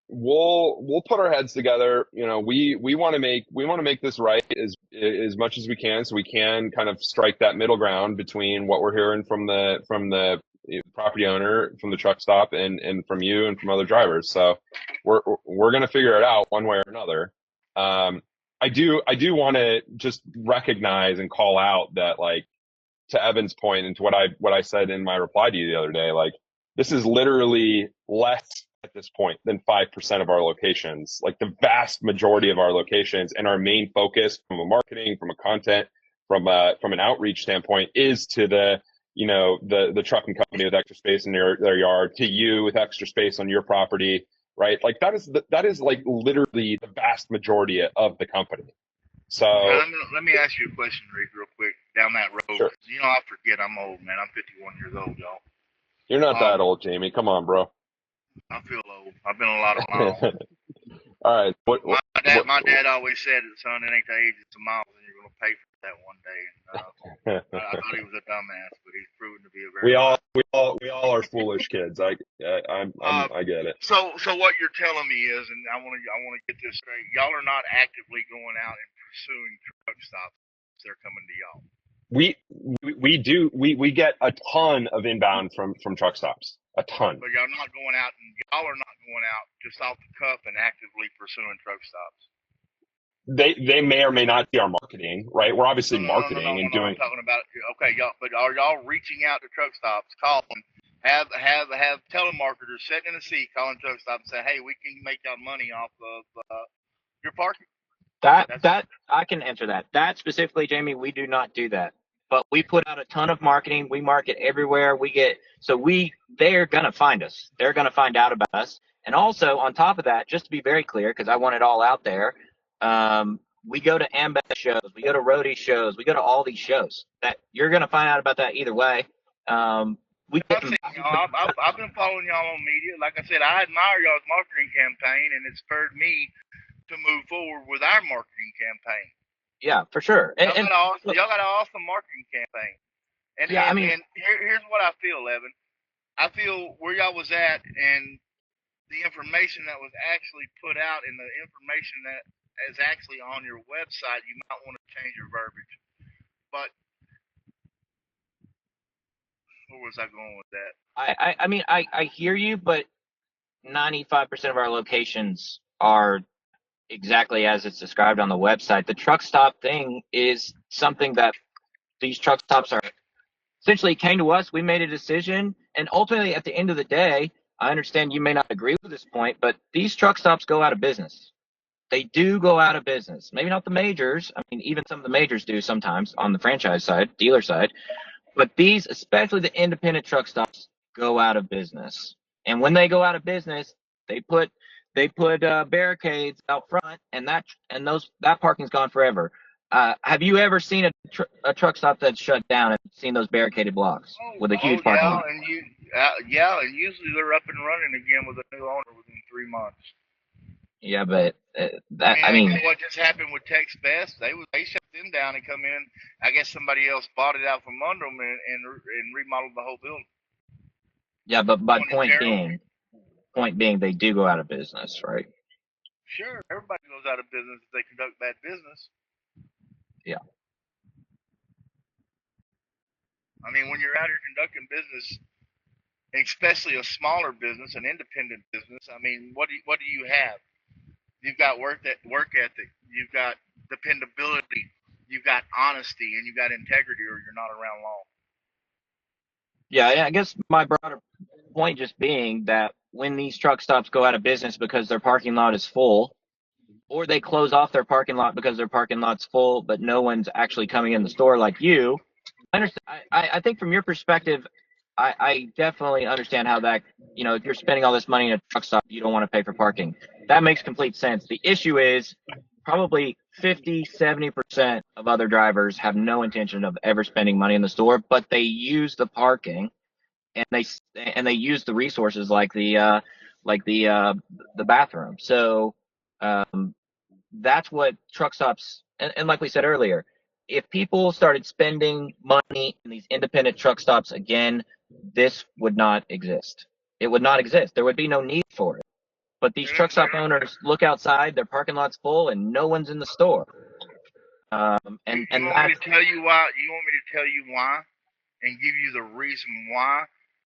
we'll put our heads together. We want to make this right as much as we can, so we can kind of strike that middle ground between what we're hearing from the property owner, from the truck stop, and from you and from other drivers. So we're going to figure it out one way or another. I do want to just recognize and call out that, like, to Evan's point and to what I said in my reply to you the other day, like, this is literally less at this point than 5% of our locations. Like, the vast majority of our locations and our main focus from a marketing, from a content, from an outreach standpoint is to the trucking company with extra space in their yard, to you with extra space on your property, right? Like, that is like literally the vast majority of the company. So let me ask you a question, Rick, real quick, down that road. Sure. I forget I'm old, man. I'm 51 years old, y'all. You're not that old, Jayme. Come on, bro. I feel old. I've been a lot of miles. All right. My dad always said, "Son, it ain't the age, it's the miles, and you're gonna pay for that one day." I thought he was a dumbass, but he's proven to be a very. We all are foolish kids. I get it. So what you're telling me is, and I want to get this straight. Y'all are not actively going out and pursuing truck stops. They're coming to y'all. We get a ton of inbound from truck stops. A ton. But y'all are not going out just off the cuff and actively pursuing truck stops. They may or may not see our marketing, right? We're obviously marketing and doing. I'm talking about, okay, y'all. But are y'all reaching out to truck stops, calling, have telemarketers sitting in a seat calling truck stops and say, "Hey, we can make y'all money off of your parking"? That I can answer that. That specifically, Jayme, we do not do that. But we put out a ton of marketing. We market everywhere. They're gonna find us. They're gonna find out about us. And also, on top of that, just to be very clear, because I want it all out there, we go to AMBES shows, we go to roadie shows, we go to all these shows. That you're gonna find out about that either way. I've been following y'all on media. Like I said, I admire y'all's marketing campaign, and it spurred me to move forward with our marketing campaign. Yeah, for sure. Y'all got an awesome marketing campaign. Yeah, I mean, And here's what I feel, Evan. I feel where y'all was at and the information that was actually put out and the information that is actually on your website, you might want to change your verbiage. But where was I going with that? I mean, I hear you, but 95% of our locations are exactly as it's described on the website. The truck stop thing is something that these truck stops are essentially came to us. We made a decision, and ultimately, at the end of the day, I understand you may not agree with this point, but these truck stops go out of business. They do go out of business. Maybe not the majors. I mean, even some of the majors do sometimes on the franchise side, dealer side. But these, especially the independent truck stops, go out of business. And when they go out of business, they put barricades out front, and that parking's gone forever. Have you ever seen a truck stop that's shut down and seen those barricaded blocks with a huge parking lot? And usually they're up and running again with a new owner within 3 months. Yeah, but I mean, what just happened with Tex Best? They shut them down and come in. I guess somebody else bought it out from under them and remodeled the whole building. Yeah, but my point being, they do go out of business, right? Sure, everybody goes out of business if they conduct bad business. Yeah. I mean, when you're out here conducting business, especially a smaller business, an independent business, I mean, what do you have? You've got work ethic, you've got dependability, you've got honesty, and you've got integrity, or you're not around long. Yeah, I guess my broader point just being that when these truck stops go out of business because their parking lot is full, or they close off their parking lot because their parking lot's full, but no one's actually coming in the store like you, I understand. I think from your perspective, I definitely understand how that, if you're spending all this money in a truck stop, you don't want to pay for parking. That makes complete sense. The issue is probably 50-70% of other drivers have no intention of ever spending money in the store, but they use the parking and they use the resources like the bathroom. So that's what truck stops, and like we said earlier, if people started spending money in these independent truck stops again, this would not exist. It would not exist. There would be no need for it. But these truck stop owners look outside, their parking lot's full, and no one's in the store. You want me to tell you why? You want me to tell you why, and give you the reason why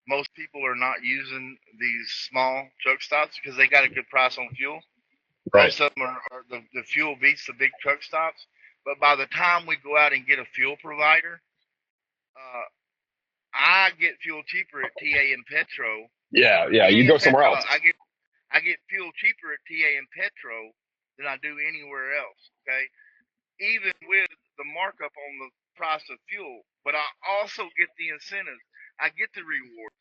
most people are not using these small truck stops? Because they got a good price on fuel. Right. Most of them are the fuel beats the big truck stops. But by the time we go out and get a fuel provider, I get fuel cheaper at TA and Petro. Yeah, you go somewhere else. I get fuel cheaper at TA and Petro than I do anywhere else. Okay, even with the markup on the price of fuel, but I also get the incentives. I get the rewards.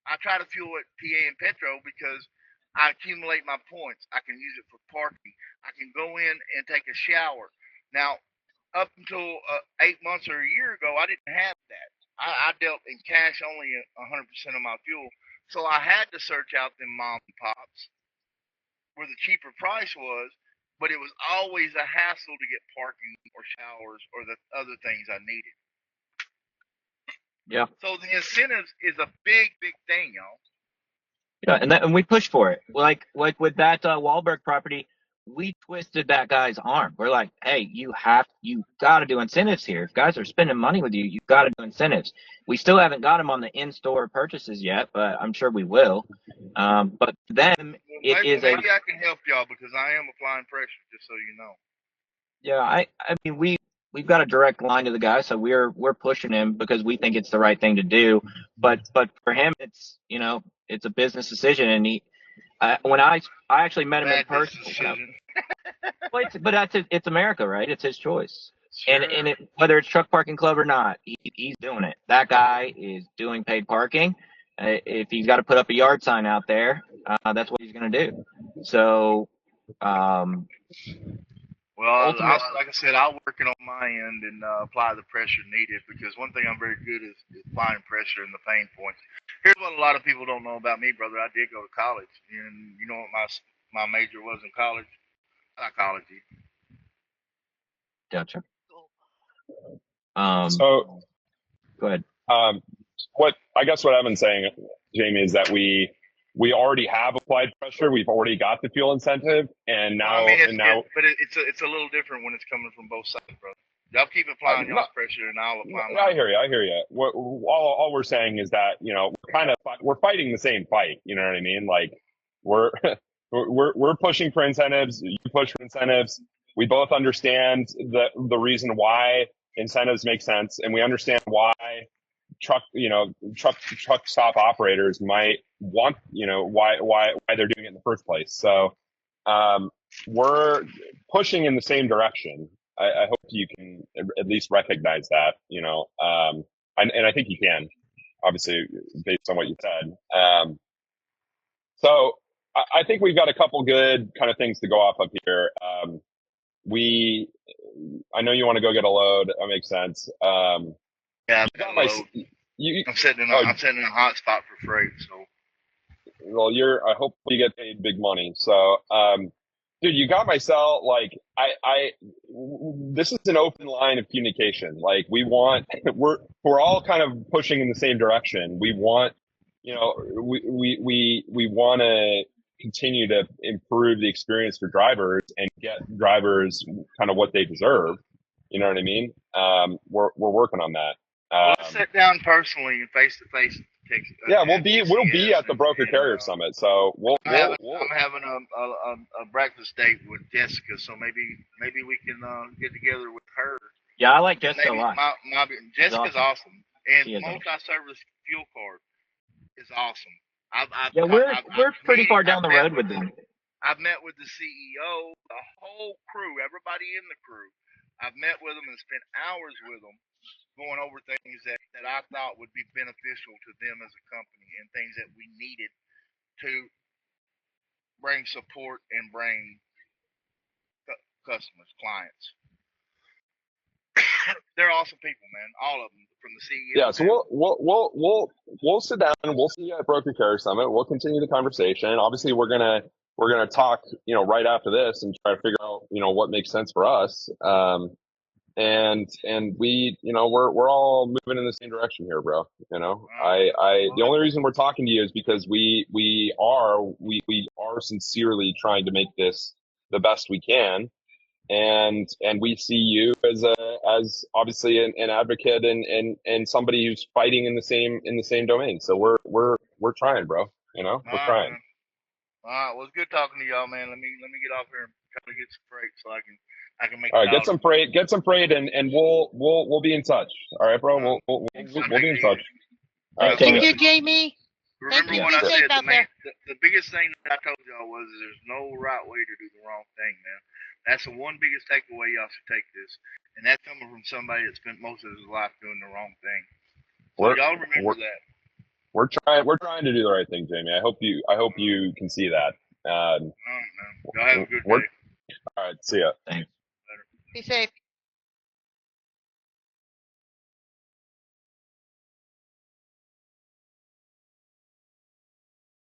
I try to fuel at TA and Petro because I accumulate my points. I can use it for parking. I can go in and take a shower. Now, up until 8 months or a year ago, I didn't have that. I dealt in cash only 100% of my fuel. So I had to search out them mom and pops where the cheaper price was, but it was always a hassle to get parking or showers or the other things I needed. Yeah. So the incentives is a big, big thing, y'all. Yeah, and we push for it. Like with that Wahlberg property, we twisted that guy's arm. We're like, hey, you got to do incentives here. If guys are spending money with you, you've got to do incentives. We still haven't got him on the in-store purchases yet, but I'm sure we will. But then maybe I can help y'all because I am applying pressure, just so you know. Yeah, I mean we've got a direct line to the guy, so we're pushing him because we think it's the right thing to do. But for him, it's it's a business decision, and when I actually met him in person. But it's America, right? It's his choice. Sure. And whether it's Truck Parking Club or not, he's doing it. That guy is doing paid parking. If he's got to put up a yard sign out there, that's what he's going to do. So, well, like I said, I'll work it on my end and apply the pressure needed because one thing I'm very good is applying pressure and the pain points. Here's what a lot of people don't know about me, brother. I did go to college, and you know what my major was in college? Psychology. Gotcha. So Go ahead. What I've been saying, Jayme, is that we already have applied pressure. We've already got the fuel incentive, and now it's a little different when it's coming from both sides, bro. Y'all keep applying y'all's pressure, and I'll apply mine. I hear you. All we're saying is that we're fighting the same fight. You know what I mean? Like we're we're pushing for incentives. You push for incentives. We both understand the reason why incentives make sense, and we understand why truck stop operators might want, why they're doing it in the first place. So we're pushing in the same direction. I hope you can at least recognize that, and I think you can, obviously, based on what you said. So I think we've got a couple good kind of things to go off of here. I know you want to go get a load. That makes sense. Yeah, I'm setting in a hot spot for freight. So, well, I hope you get paid big money. So, dude, you got my cell. Like, this is an open line of communication. Like, we're all kind of pushing in the same direction. We want, we want to continue to improve the experience for drivers and get drivers kind of what they deserve. You know what I mean? We're working on that. Let's sit down personally and face to face. Yeah, we'll be at the broker carrier summit. So I'm having a breakfast date with Jessica, so maybe we can get together with her. Yeah, I like Jessica a lot. Jessica's awesome, and multi-service fuel card is awesome. We're pretty far down the road with them. I've met with the CEO, the whole crew, everybody in the crew. I've met with them and spent hours with them, going over things that I thought would be beneficial to them as a company and things that we needed to bring support and bring customers, clients. They're awesome people, man. All of them, from the CEO. Yeah, so we'll sit down and we'll see you at Broker Carrier Summit. We'll continue the conversation. Obviously, we're gonna talk, right after this and try to figure out, what makes sense for us. And we, we're all moving in the same direction here, bro. The only reason we're talking to you is because we are sincerely trying to make this the best we can. And we see you as obviously an advocate and somebody who's fighting in the same domain. So we're trying, bro. We're trying. Man. All right, well, it's good talking to y'all, man. Let me get off here and try to get some freight so I can make. All right, get some freight, and we'll be in touch. All right, bro. We'll be in touch. Thank you, Jayme. Remember what I said. The biggest thing that I told y'all was there's no right way to do the wrong thing, man. That's the one biggest takeaway y'all should take this, and that's coming from somebody that spent most of his life doing the wrong thing. So y'all remember that. We're trying to do the right thing, Jayme. I hope you can see that. All right, man. Y'all have a good day. All right, see ya. Thanks. Be safe.